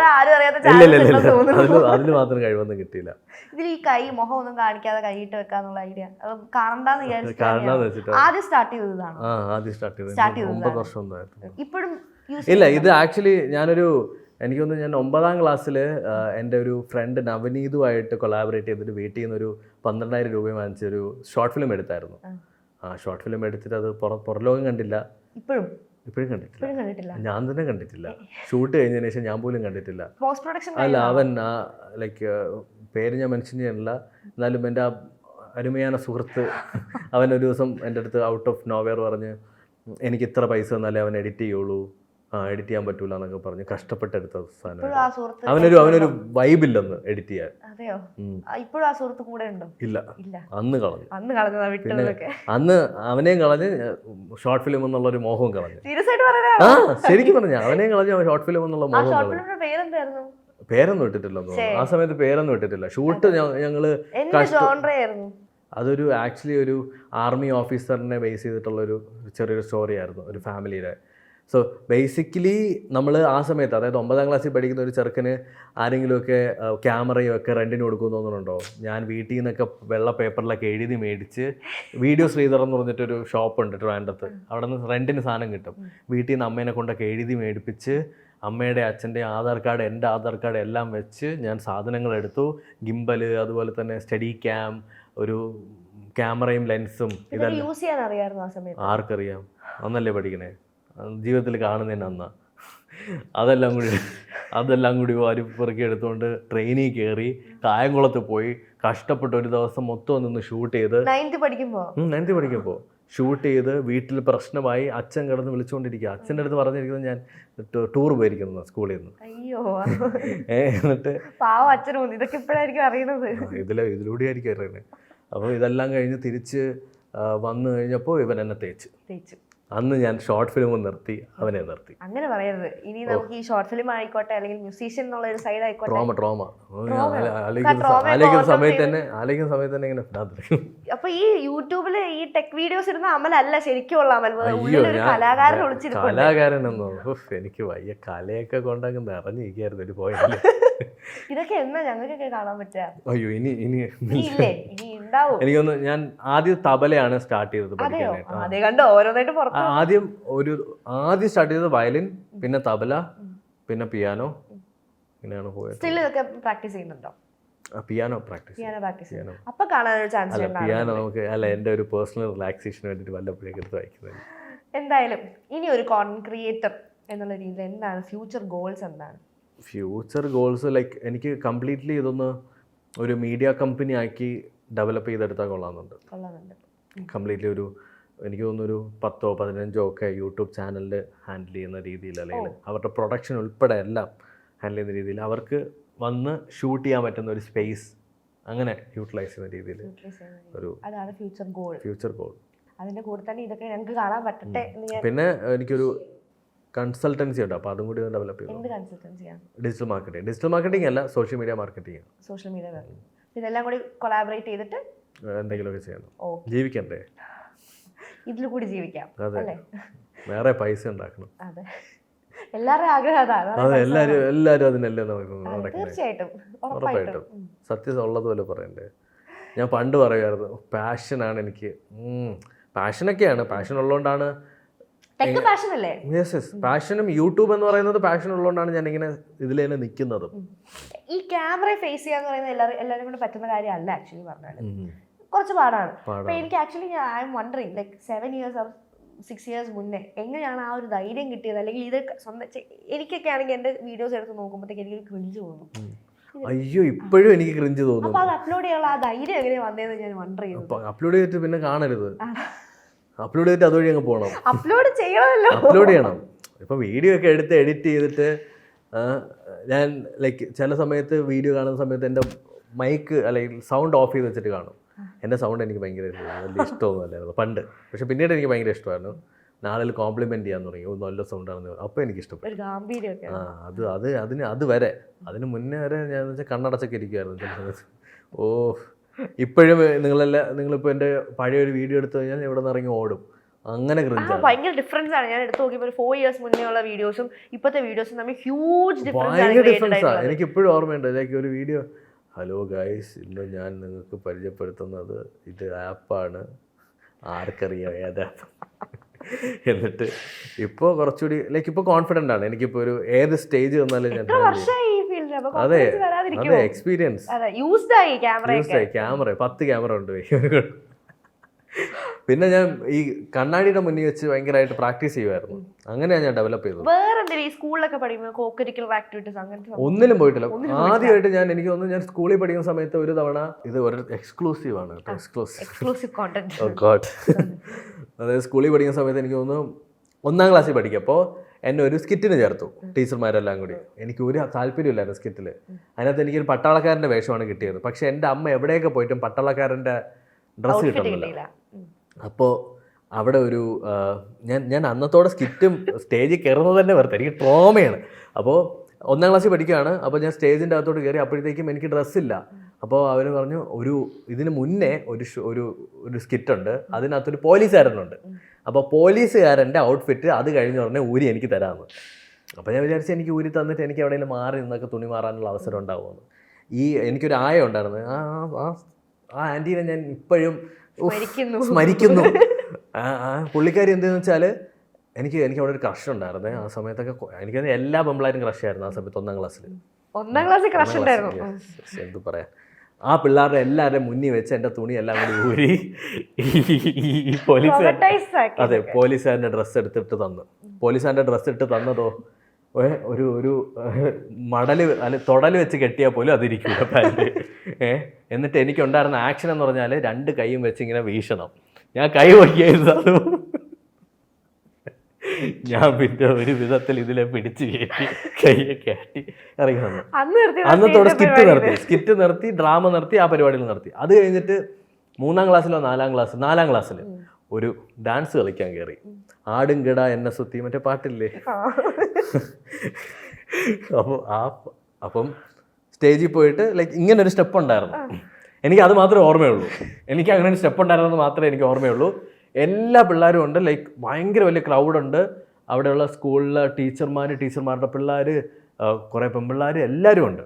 അതില് മാത്രം കഴിവൊന്നും കിട്ടിയില്ല. ഇതിൽ ഈ കൈ മുഖം ഒന്നും കാണിക്കാതെ കൈയിട്ട് വെക്കാന്നുള്ള ഐഡിയ അത് കാണണ്ടെന്ന് വിചാരിച്ചു ആദ്യം സ്റ്റാർട്ട് ചെയ്തതാണ്. ആദ്യം സ്റ്റാർട്ട് ചെയ്തത് 9 വർഷം ഒന്നായിരുന്നു. ഇപ്പോഴും ഇല്ല, ഇത് ആക്ച്വലി എനിക്ക് തോന്നുന്നു ഞാൻ 9ാം ക്ലാസ്സിൽ എൻ്റെ ഒരു ഫ്രണ്ട് നവനീതുമായിട്ട് കൊളാബറേറ്റ് ചെയ്തിട്ട് വീട്ടിൽ നിന്നൊരു 12,000 രൂപ വാങ്ങിച്ചൊരു ഷോർട്ട് ഫിലിം എടുത്തായിരുന്നു. ഷോർട്ട് ഫിലിം എടുത്തിട്ട് അത് പുറലോകം കണ്ടില്ല. ഇപ്പോഴും കണ്ടിട്ടില്ല. ഞാൻ തന്നെ കണ്ടിട്ടില്ല. ഷൂട്ട് കഴിഞ്ഞതിന് ശേഷം ഞാൻ പോലും കണ്ടിട്ടില്ല. അല്ല, അവൻ ലൈക്ക് പേര് ഞാൻ മെൻഷൻ ചെയ്യാനില്ല, എന്നാലും എൻ്റെ ആ അരുമயான സുഹൃത്ത് അവൻ ഒരു ദിവസം എൻ്റെ അടുത്ത് ഔട്ട് ഓഫ് നോവെയർ പറഞ്ഞ് എനിക്ക് ഇത്ര പൈസ തന്നാലേ അവൻ എഡിറ്റ് ചെയ്യുള്ളൂ, എഡിറ്റ് ചെയ്യാൻ പറ്റൂല എന്നൊക്കെ പറഞ്ഞ് കഷ്ടപ്പെട്ടെടുത്ത സാധനം. അവനൊരു വൈബില്ലെന്ന് എഡിറ്റ് ചെയ്യാൻ. ഇല്ല, അന്ന് കളഞ്ഞു. പിന്നെ അന്ന് അവനെയും കളഞ്ഞ് ഷോർട്ട് ഫിലിം എന്നുള്ളൊരു മോഹവും കളഞ്ഞു. ശരിക്കും പറഞ്ഞ അവനെയും കളഞ്ഞ് ഷോർട്ട് ഫിലിം എന്നുള്ള മോഹം കളഞ്ഞു. പേരൊന്നും ഇട്ടിട്ടില്ല, ആ സമയത്ത് പേരൊന്നും ഇട്ടിട്ടില്ല. ഷൂട്ട് ഞങ്ങള് അതൊരു ആക്ച്വലി ഒരു ആർമി ഓഫീസറിനെ ബേസ് ചെയ്തിട്ടുള്ളൊരു ചെറിയൊരു സ്റ്റോറി ആയിരുന്നു, ഒരു ഫാമിലിയുടെ. സോ ബേസിക്കലി നമ്മൾ ആ സമയത്ത്, അതായത് 9ാം ക്ലാസ്സിൽ പഠിക്കുന്ന ഒരു ചെറുക്കന് ആരെങ്കിലുമൊക്കെ ക്യാമറയും ഒക്കെ റെൻറ്റിന് കൊടുക്കുമെന്ന് തോന്നുന്നുണ്ടോ? ഞാൻ വീട്ടിൽ നിന്നൊക്കെ വെള്ള പേപ്പറിലൊക്കെ എഴുതി മേടിച്ച്, വീഡിയോ ശ്രീധർ എന്ന് പറഞ്ഞിട്ടൊരു ഷോപ്പുണ്ട് ട്രിവാൻഡ്രത്ത്, അവിടെ നിന്ന് റെൻറ്റിന് സാധനം കിട്ടും. വീട്ടിൽ നിന്ന് അമ്മേനെ കൊണ്ടൊക്കെ എഴുതി മേടിപ്പിച്ച് അമ്മയുടെ അച്ഛൻ്റെ ആധാർ കാർഡ്, എൻ്റെ ആധാർ കാർഡ് എല്ലാം വെച്ച് ഞാൻ സാധനങ്ങൾ എടുത്തു. ഗിംബൽ, അതുപോലെ തന്നെ സ്റ്റഡി ക്യാം, ഒരു ക്യാമറയും ലെൻസും, ഇതെല്ലാം യൂസ് ചെയ്യാൻ അറിയാമായിരുന്നു ആ സമയത്ത്. ആർക്കറിയാം, അന്നല്ലേ പഠിക്കണേ, ജീവിതത്തിൽ കാണുന്നതിന് അന്നാ. അതെല്ലാം കൂടി വാരി പെറുക്കി എടുത്തുകൊണ്ട് ട്രെയിനിൽ കയറി കായംകുളത്ത് പോയി കഷ്ടപ്പെട്ട് ഒരു ദിവസം മൊത്തം നിന്ന് ഷൂട്ട് ചെയ്ത് 9th പഠിക്കുമ്പോൾ ഷൂട്ട് ചെയ്ത് വീട്ടിൽ പ്രശ്നമായി. അച്ഛൻ കിടന്ന് വിളിച്ചുകൊണ്ടിരിക്കുക. അച്ഛൻ്റെ അടുത്ത് പറഞ്ഞിരിക്കുന്നത് ഞാൻ ടൂർ പോയിരിക്കുന്നു സ്കൂളിൽ നിന്ന്. അയ്യോ എന്നിട്ട് പാവം അച്ഛനും ഇതൊക്കെ ഇപ്പോഴായിരിക്കും അറിയുന്നത്. ഇതിലൂടെ ആയിരിക്കും അറിയുന്നത്. അപ്പോൾ ഇതെല്ലാം കഴിഞ്ഞ് തിരിച്ച് വന്നു കഴിഞ്ഞപ്പോൾ ഇവൻ എന്നെ തേച്ചു. അന്ന് ഞാൻ ഷോർട്ട് ഫിലിമും നിർത്തി, അവനെ നിർത്തി. അങ്ങനെ പറയരുത്. ഇനി നമുക്ക് ഈ ഷോർട്ട് ഫിലിം ആയിക്കോട്ടെ, അല്ലെങ്കിൽ മ്യൂസീഷ്യൻ എന്നുള്ള ഒരു സൈഡ് ആയിക്കോട്ടെ, ട്രോമ ആലോചിക്കുന്ന സമയത്ത് തന്നെ ഇങ്ങനെ. അപ്പൊ ഈ യൂട്യൂബില് ഈ ടെക് വീഡിയോസ് ഇടുന്ന അമലല്ല ശരിക്കുള്ള അമൽ, ഒരു കലാകാരൻ ഒളിച്ചിരിക്കും. കലാകാരനെന്നോ, എനിക്ക് വയ്യ, കലയൊക്കെ കൊണ്ടങ്ങ് നിറഞ്ഞിരിക്കായിരുന്നു ഒരു പോയിന്റ്. ഇതൊക്കെ എന്നാ ഞങ്ങൾക്കൊക്കെ കാണാൻ പറ്റുക? അയ്യോ ഇനി ഉണ്ടാവും. എനിക്കൊന്ന്, ഞാൻ ആദ്യം തബലയാണ് സ്റ്റാർട്ട് ചെയ്തത് പഠിക്കാനായിട്ട്. ആദ്യം സ്റ്റാർട്ട് ചെയ്തത് വയലിൻ, പിന്നെ തബല, പിന്നെ പിയാനോ, ഇങ്ങനെയാണ് പോയത്. പ്രാക്ടീസ് ചെയ്യുന്നുണ്ടോ? Piano practice. അപ്പൊ കാണാനൊരു ചാൻസ്. പിയാനോ നമുക്ക് എൻ്റെ ഒരു പേഴ്സണൽ റിലാക്സേഷന് വേണ്ടിയിട്ട് വല്ലപ്പോഴേക്ക് എടുത്ത് വായിക്കുന്നത്. എന്തായാലും ഇനി ഒരു കോണ്ടന്റ് ക്രിയേറ്റർ എന്നുള്ള രീതിയിൽ എന്താണ് ഫ്യൂച്ചർ ഗോൾസ്? എന്താണ് ഫ്യൂച്ചർ ഗോൾസ്? ലൈക്ക് എനിക്ക് കംപ്ലീറ്റ്ലി ഇതൊന്ന് ഒരു മീഡിയ കമ്പനി ആക്കി ഡെവലപ്പ് ചെയ്തെടുത്താൽ കൊള്ളാമെന്നുണ്ട്. കംപ്ലീറ്റ്ലി ഒരു, എനിക്ക് തോന്നുന്നൊരു 10ഓ 15ഓ ഒക്കെ യൂട്യൂബ് ചാനലിൽ ഹാൻഡിൽ ചെയ്യുന്ന രീതിയിൽ, അല്ലെങ്കിൽ അവരുടെ പ്രൊഡക്ഷൻ ഉൾപ്പെടെ എല്ലാം ഹാൻഡിൽ ചെയ്യുന്ന രീതിയിൽ, അവർക്ക് വന്ന് ഷൂട്ട് ചെയ്യാൻ പറ്റുന്ന ഒരു സ്പേസ് അങ്ങനെ യൂട്ടിലൈസ് ചെയ്യുന്ന രീതിയിൽ ഒരു ഫ്യൂച്ചർ ഗോൾ. അതിന്റെ കൂടെ തന്നെ ഇതൊക്കെ ഞങ്ങൾക്ക് കാണാൻ പറ്റട്ടെ. പിന്നെ എനിക്കൊരു കൺസൾട്ടൻസി ഉണ്ട്, അപ്പോൾ അതും കൂടി ഡെവലപ്പ് ചെയ്യും. ഡിജിറ്റൽ മാർക്കറ്റിംഗ് അല്ല, സോഷ്യൽ മീഡിയ മാർക്കറ്റിംഗ്. ഇതെല്ലാം കൂടി കൊളാബറേറ്റ് ചെയ്തിട്ട് എന്തെങ്കിലുമൊക്കെ ചെയ്യണം, ജീവിക്കണ്ടേ? ഇതിൽ കൂടി ജീവിക്കാം. അതെ, വേറെ പൈസ ഉണ്ടാക്കണം. അതെ, എല്ലാവരുടെയും ആഗ്രഹം അതാണ്. അതെ, എല്ലാവരും അതിനല്ലേ തീർച്ചയായിട്ടും, ഉറപ്പായിട്ടും. സത്യം ഉള്ളതുപോലെ പറയണ്ടേ. ഞാൻ പണ്ട് പറയുമായിരുന്നു, പാഷനാണ് എനിക്ക്. പാഷനൊക്കെയാണ്, പാഷൻ ഉള്ളതുകൊണ്ടാണ്. പാഷനും യൂട്യൂബ് എന്ന് പറയുന്നത് പാഷൻ ഉള്ളതുകൊണ്ടാണ് ഞാൻ ഇങ്ങനെ ഇതിൽ തന്നെ നിൽക്കുന്നത്. ഈ ക്യാമറ ഫേസ് ചെയ്യാന്ന് പറയുന്നത് എല്ലാവരും കൂടെ പറ്റുന്ന കാര്യമല്ല. ആക്ച്വലി പറഞ്ഞാൽ കുറച്ച് പാടാണ്. അപ്പൊ എനിക്ക് actually I M wondering, like 7 years or 6 years മുന്നേ എങ്ങനെയാണ് ആ ഒരു ധൈര്യം കിട്ടിയത്? അല്ലെങ്കിൽ ഇത് സ്വന്തം എനിക്കൊക്കെ ആണെങ്കിൽ എന്റെ വീഡിയോസ് എടുത്ത് നോക്കുമ്പോഴത്തേക്ക് എനിക്ക് ക്രിഞ്ച് തോന്നും. അയ്യോ, ഇപ്പോഴും എനിക്ക് ക്രിഞ്ച് തോന്നും. അപ്പൊ അത് അപ്ലോഡ് ചെയ്യാനുള്ള ആ ധൈര്യം എങ്ങനെ വന്നതെന്ന് ഞാൻ വണ്ടർ ചെയ്യുന്നു. അപ്ലോഡ് ചെയ്തിട്ട് പിന്നെ കാണരുത്, അപ്ലോഡ് ചെയ്തിട്ട് അതുവഴി അങ്ങ് പോകണം. അപ്ലോഡ് ചെയ്യണമല്ലോ, അപ്ലോഡ് ചെയ്യണം. ഇപ്പം വീഡിയോ ഒക്കെ എടുത്ത് എഡിറ്റ് ചെയ്തിട്ട് ഞാൻ ലൈക്ക് ചില സമയത്ത് വീഡിയോ കാണുന്ന സമയത്ത് എൻ്റെ മൈക്ക് അല്ലെങ്കിൽ സൗണ്ട് ഓഫ് ചെയ്ത് വെച്ചിട്ട് കാണും. എൻ്റെ സൗണ്ട് എനിക്ക് ഭയങ്കര വലിയ ഇഷ്ടമൊന്നുമല്ലായിരുന്നു പണ്ട്, പക്ഷെ പിന്നീട് എനിക്ക് ഭയങ്കര ഇഷ്ടമായിരുന്നു. നാളെ കോംപ്ലിമെൻറ്റ് ചെയ്യാൻ തുടങ്ങി, നല്ല സൗണ്ടാണെന്ന്. അപ്പോൾ എനിക്ക് ഇഷ്ടപ്പെട്ടു. അത് വരെ, അതിന് മുന്നേ വരെ ഞാൻ വെച്ചാൽ കണ്ണടച്ചൊക്കെ ഇരിക്കുമായിരുന്നു ചില സമയത്ത്. ഇപ്പോഴും നിങ്ങളിപ്പോൾ എൻ്റെ പഴയ ഒരു വീഡിയോ എടുത്തു കഴിഞ്ഞാൽ ഇവിടെ നിന്ന് ഇറങ്ങി ഓടും. അങ്ങനെ ഭയങ്കര ഡിഫറൻസ് ആണ്. ഞാൻ എടുത്ത് നോക്കിയപ്പോൾ 4 years മുന്നേ ഉള്ള വീഡിയോസും ഇപ്പോഴത്തെ വീഡിയോസും തമ്മിൽ ഹ്യൂജ് ഡിഫറൻസ് ആണ്. എനിക്ക് ഇപ്പോഴും ഓർമ്മയുണ്ട്. ലൈക്ക് ഒരു വീഡിയോ, ഹലോ ഗൈസ്, ഇന്ന് ഞാൻ നിങ്ങൾക്ക് പരിചയപ്പെടുത്തുന്നത് ഇത് ആപ്പാണ്, ആർക്കറിയാം ഏതാപ്പ്. എന്നിട്ട് ഇപ്പോൾ കുറച്ചുകൂടി ലൈക്ക് ഇപ്പോൾ കോൺഫിഡൻ്റ് ആണ്. എനിക്കിപ്പോൾ ഒരു ഏത് സ്റ്റേജ് വന്നാലും ഞാൻ അതെ എക്സ്പീരിയൻസ്. ക്യാമറ 10 ക്യാമറ ഉണ്ട്. പിന്നെ ഞാൻ ഈ കണ്ണാടിയുടെ മുന്നിൽ വെച്ച് ഭയങ്കരമായിട്ട് പ്രാക്ടീസ് ചെയ്യുമായിരുന്നു. അങ്ങനെയാണ് ഞാൻ ഡെവലപ്പ് ചെയ്തത്. ഒന്നിലും പോയിട്ടില്ല. ആദ്യമായിട്ട് എനിക്ക് തോന്നുന്നു ഞാൻ സ്കൂളിൽ പഠിക്കുന്ന സമയത്ത് ഒരു തവണ, ഇത് ഒരു എക്സ്ക്ലൂസീവ് ആണ് കേട്ടോ, അതായത് സ്കൂളിൽ പഠിക്കുന്ന സമയത്ത് എനിക്ക് തോന്നുന്നു 1ാം ക്ലാസ്സിൽ പഠിക്കപ്പോൾ എന്നെ ഒരു സ്കിറ്റിന് ചേർത്തു ടീച്ചർമാരെല്ലാം കൂടി. എനിക്ക് ഒരു താല്പര്യമില്ലായിരുന്നു സ്കിറ്റിൽ. അതിനകത്ത് എനിക്കൊരു പട്ടാളക്കാരൻ്റെ വേഷമാണ് കിട്ടിയത്. പക്ഷെ എൻ്റെ അമ്മ എവിടെയൊക്കെ പോയിട്ടും പട്ടാളക്കാരൻ്റെ ഡ്രസ്സ് കിട്ടുന്നില്ല. അപ്പോൾ അവിടെ ഒരു ഞാൻ അന്നത്തോടെ സ്കിറ്റും സ്റ്റേജിൽ കയറുന്നത് തന്നെ വെറുതെ, എനിക്ക് ട്രോമയാണ്. അപ്പോൾ 1ാം ക്ലാസ്സിൽ പഠിക്കുകയാണ്. അപ്പോൾ ഞാൻ സ്റ്റേജിൻ്റെ അകത്തോട്ട് കയറി, അപ്പോഴത്തേക്കും എനിക്ക് ഡ്രസ്സില്ല. അപ്പോൾ അവർ പറഞ്ഞു, ഇതിന് മുന്നേ ഒരു സ്കിറ്റുണ്ട്, അതിനകത്തൊരു പോലീസുകാരനുണ്ട്, അപ്പോൾ പോലീസുകാരൻ്റെ ഔട്ട്ഫിറ്റ് അത് കഴിഞ്ഞ ഉടനെ ഊരി എനിക്ക് തരാമെന്ന്. അപ്പോൾ ഞാൻ വിചാരിച്ചു എനിക്ക് ഊരി തന്നിട്ട് എനിക്ക് എവിടെയെങ്കിലും മാറി നിന്നൊക്കെ തുണി മാറാനുള്ള അവസരം ഉണ്ടാവുമെന്ന്. എനിക്കൊരു ആയ ഉണ്ടായിരുന്നു, ആ ആൻറ്റീനെ ഞാൻ ഇപ്പോഴും സ്മരിക്കുന്നു. പുള്ളിക്കാരി എന്തെന്ന് വെച്ചാൽ എനിക്ക് അവിടെ ഒരു ക്രഷ് ഉണ്ടായിരുന്നേ ആ സമയത്തൊക്കെ. എനിക്കത് എല്ലാ പെമ്പിളാരും ക്രഷായിരുന്നു ആ സമയത്ത് 1ാം ക്ലാസ്സിൽ. 1ാം ക്ലാസ്സിൽ ക്രഷ് ഉണ്ടായിരുന്നു. എന്ത് പറയാൻ, ആ പിള്ളേരുടെ എല്ലാവരുടെയും മുന്നിൽ വെച്ച് എൻ്റെ തുണി എല്ലാം കൂടി ഊരി ഈ പോലീസുകാരൻ്റെ ഡ്രസ്സ് എടുത്തിട്ട് തന്നു. പോലീസുകാരൻ്റെ ഡ്രസ്സ് ഇട്ട് തന്നതോ ഒരു മടൽ അല്ലെ തൊടൽ വെച്ച് കെട്ടിയാൽ പോലും അതിരിക്കില്ല പാൻറ്റ്. എന്നിട്ട് എനിക്കുണ്ടായിരുന്ന ആക്ഷൻ എന്ന് പറഞ്ഞാൽ 2 കൈയും വെച്ച് ഇങ്ങനെ വീശണം. ഞാൻ കൈ വയ്ക്കായിരുന്നു. ഞാൻ പിന്നെ ഒരു വിധത്തിൽ ഇതിലെ പിടിച്ച് കയറ്റി കൈയൊക്കെ ആട്ടി ഇറങ്ങി വന്നു. അന്നത്തോടെ സ്കിറ്റ് നിർത്തി ഡ്രാമ നിർത്തി ആ പരിപാടികൾ നിർത്തി. അത് കഴിഞ്ഞിട്ട് 3ാം ക്ലാസ്സിലോ 4ാം ക്ലാസ്സിൽ ഒരു ഡാൻസ് കളിക്കാൻ കയറി. ആടും കിട എന്നെ സുത്തി മറ്റേ പാട്ടില്ലേ. അപ്പം സ്റ്റേജിൽ പോയിട്ട് ലൈക്ക് ഇങ്ങനെ ഒരു സ്റ്റെപ്പ് ഉണ്ടായിരുന്നു. എനിക്ക് അത് മാത്രമേ ഓർമ്മയുള്ളൂ. എനിക്ക് അങ്ങനെ ഒരു സ്റ്റെപ്പ് ഉണ്ടായിരുന്നത് മാത്രമേ എനിക്ക് ഓർമ്മയുള്ളൂ. എല്ലാ പിള്ളേരും ഉണ്ട്, ലൈക്ക് ഭയങ്കര വലിയ ക്രൗഡുണ്ട്. അവിടെയുള്ള സ്കൂളിലെ ടീച്ചർമാരുടെ പിള്ളേർ, കുറേ പെൺപിള്ളേർ എല്ലാവരും ഉണ്ട്.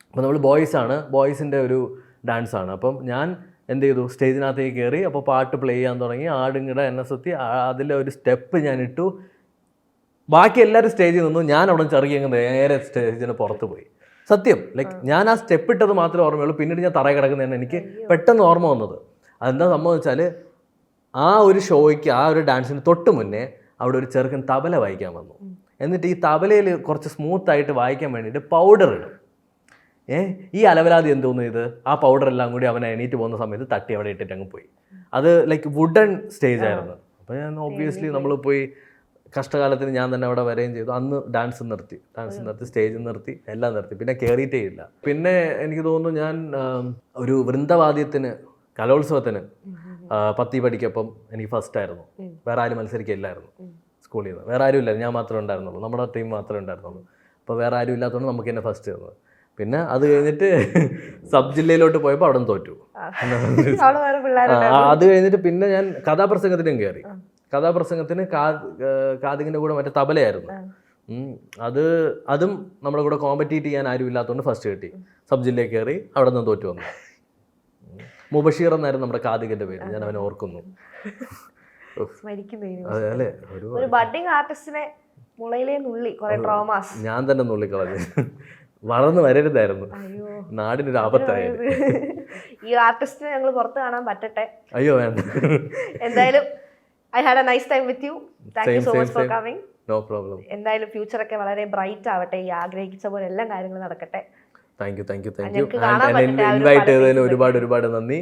അപ്പോൾ നമ്മൾ ബോയ്സാണ്, ബോയ്സിൻ്റെ ഒരു ഡാൻസാണ്. അപ്പം ഞാൻ എന്ത് ചെയ്തു, സ്റ്റേജിനകത്തേക്ക് കയറി. അപ്പോൾ പാട്ട് പ്ലേ ചെയ്യാൻ തുടങ്ങി. ആടുങ്ങിട എന്നെ സുത്തി അതിലെ ഒരു സ്റ്റെപ്പ് ഞാൻ ഇട്ടു. ബാക്കി എല്ലാവരും സ്റ്റേജിൽ നിന്നു. ഞാൻ അവിടെ ചെറുകിയങ്ങ് നേരെ സ്റ്റേജിന് പുറത്ത് പോയി. സത്യം, ലൈക്ക് ഞാൻ ആ സ്റ്റെപ്പ് ഇട്ടത് മാത്രമേ ഓർമ്മയുള്ളൂ. പിന്നീട് ഞാൻ തറയിൽ കിടക്കുന്നതാണ് എനിക്ക് പെട്ടെന്ന് ഓർമ്മ വന്നത്. അതെന്താ സംഭവം വെച്ചാൽ ആ ഒരു ഷോയ്ക്ക് ആ ഒരു ഡാൻസിന് തൊട്ട് മുന്നേ അവിടെ ഒരു ചെറുക്കൻ തബല വായിക്കാൻ വന്നു. എന്നിട്ട് ഈ തബലയിൽ കുറച്ച് സ്മൂത്തായിട്ട് വായിക്കാൻ വേണ്ടിയിട്ട് പൗഡർ ഇടും. ഈ അലവലാതി എന്തോന്നു ഇത്, ആ പൗഡർ എല്ലാം കൂടി അവനെ എണീറ്റ് പോകുന്ന സമയത്ത് തട്ടി അവിടെ ഇട്ടിട്ട് അങ്ങ് പോയി. അത് ലൈക്ക് വുഡൻ സ്റ്റേജ് ആയിരുന്നു. അപ്പോൾ ഞാൻ ഒബ്വിയസ്ലി നമ്മൾ പോയി കഷ്ടകാലത്തിന് ഞാൻ തന്നെ അവിടെ വരികയും ചെയ്തു. അന്ന് ഡാൻസ് നിർത്തി, സ്റ്റേജ് നിർത്തി, എല്ലാം നിർത്തി. പിന്നെ കയറിയിട്ടേ ഇല്ല. പിന്നെ എനിക്ക് തോന്നുന്നു ഞാൻ ഒരു വൃന്ദവാദ്യത്തിന് കലോത്സവത്തിന് 10 പഠിക്കപ്പം എനിക്ക് ഫസ്റ്റ് ആയിരുന്നു. വേറെ ആരും മത്സരിക്കില്ലായിരുന്നു സ്കൂളിൽ നിന്ന്. വേറെ ആരും ഇല്ല, ഞാൻ മാത്രമേ ഉണ്ടായിരുന്നുള്ളൂ, നമ്മുടെ ടീം മാത്രമേ ഉണ്ടായിരുന്നുള്ളൂ. അപ്പോൾ വേറെ ആരും ഇല്ലാത്തതുകൊണ്ട് നമുക്ക് തന്നെ ഫസ്റ്റ് തന്നത്. പിന്നെ അത് കഴിഞ്ഞിട്ട് സബ് ജില്ലയിലോട്ട് പോയപ്പോൾ അവിടെ നിന്ന് തോറ്റു. അത് കഴിഞ്ഞിട്ട് പിന്നെ ഞാൻ കഥാപ്രസംഗത്തിനും കയറി. കഥാപ്രസംഗത്തിന് കാതികിൻ്റെ കൂടെ മറ്റേ തബലയായിരുന്നു. അതും നമ്മുടെ കൂടെ കോമ്പറ്റീറ്റ് ചെയ്യാൻ ആരും ഇല്ലാത്തതുകൊണ്ട് ഫസ്റ്റ് കിട്ടി. സബ് ജില്ലയിൽ കയറി, അവിടെ നിന്ന് തോറ്റു വന്നു. മുബഷീർ എന്നായിരുന്നു നമ്മുടെ കാതികന്റെ പേര്, ഞാൻ അവനെ ഓർക്കുന്നു. ഒരു ബഡ്ഡിംഗ് ആർട്ടിസ്റ്റിനെ ഞാൻ തന്നെ നുള്ളിക്കളഞ്ഞു. വളർന്നു വരരുതായിരുന്നു, നാടിനൊരു ആപത്തായിരുന്നു. ഈ ആർട്ടിസ്റ്റിനെ ഞങ്ങൾ പുറത്ത് കാണാൻ പറ്റട്ടെ. അയ്യോ വേണ്ട. എന്തായാലും I had a nice time with you. Thank you so much for coming. No problem. എന്തായാലും ഫ്യൂച്ചർ ഒക്കെ വളരെ ബ്രൈറ്റ് ആവട്ടെ. ഈ ആഗ്രഹിച്ച പോലെ എല്ലാ കാര്യങ്ങളും നടക്കട്ടെ. Thank you. ഇൻവൈറ്റ് ചെയ്തതിന് ഒരുപാട് നന്ദി.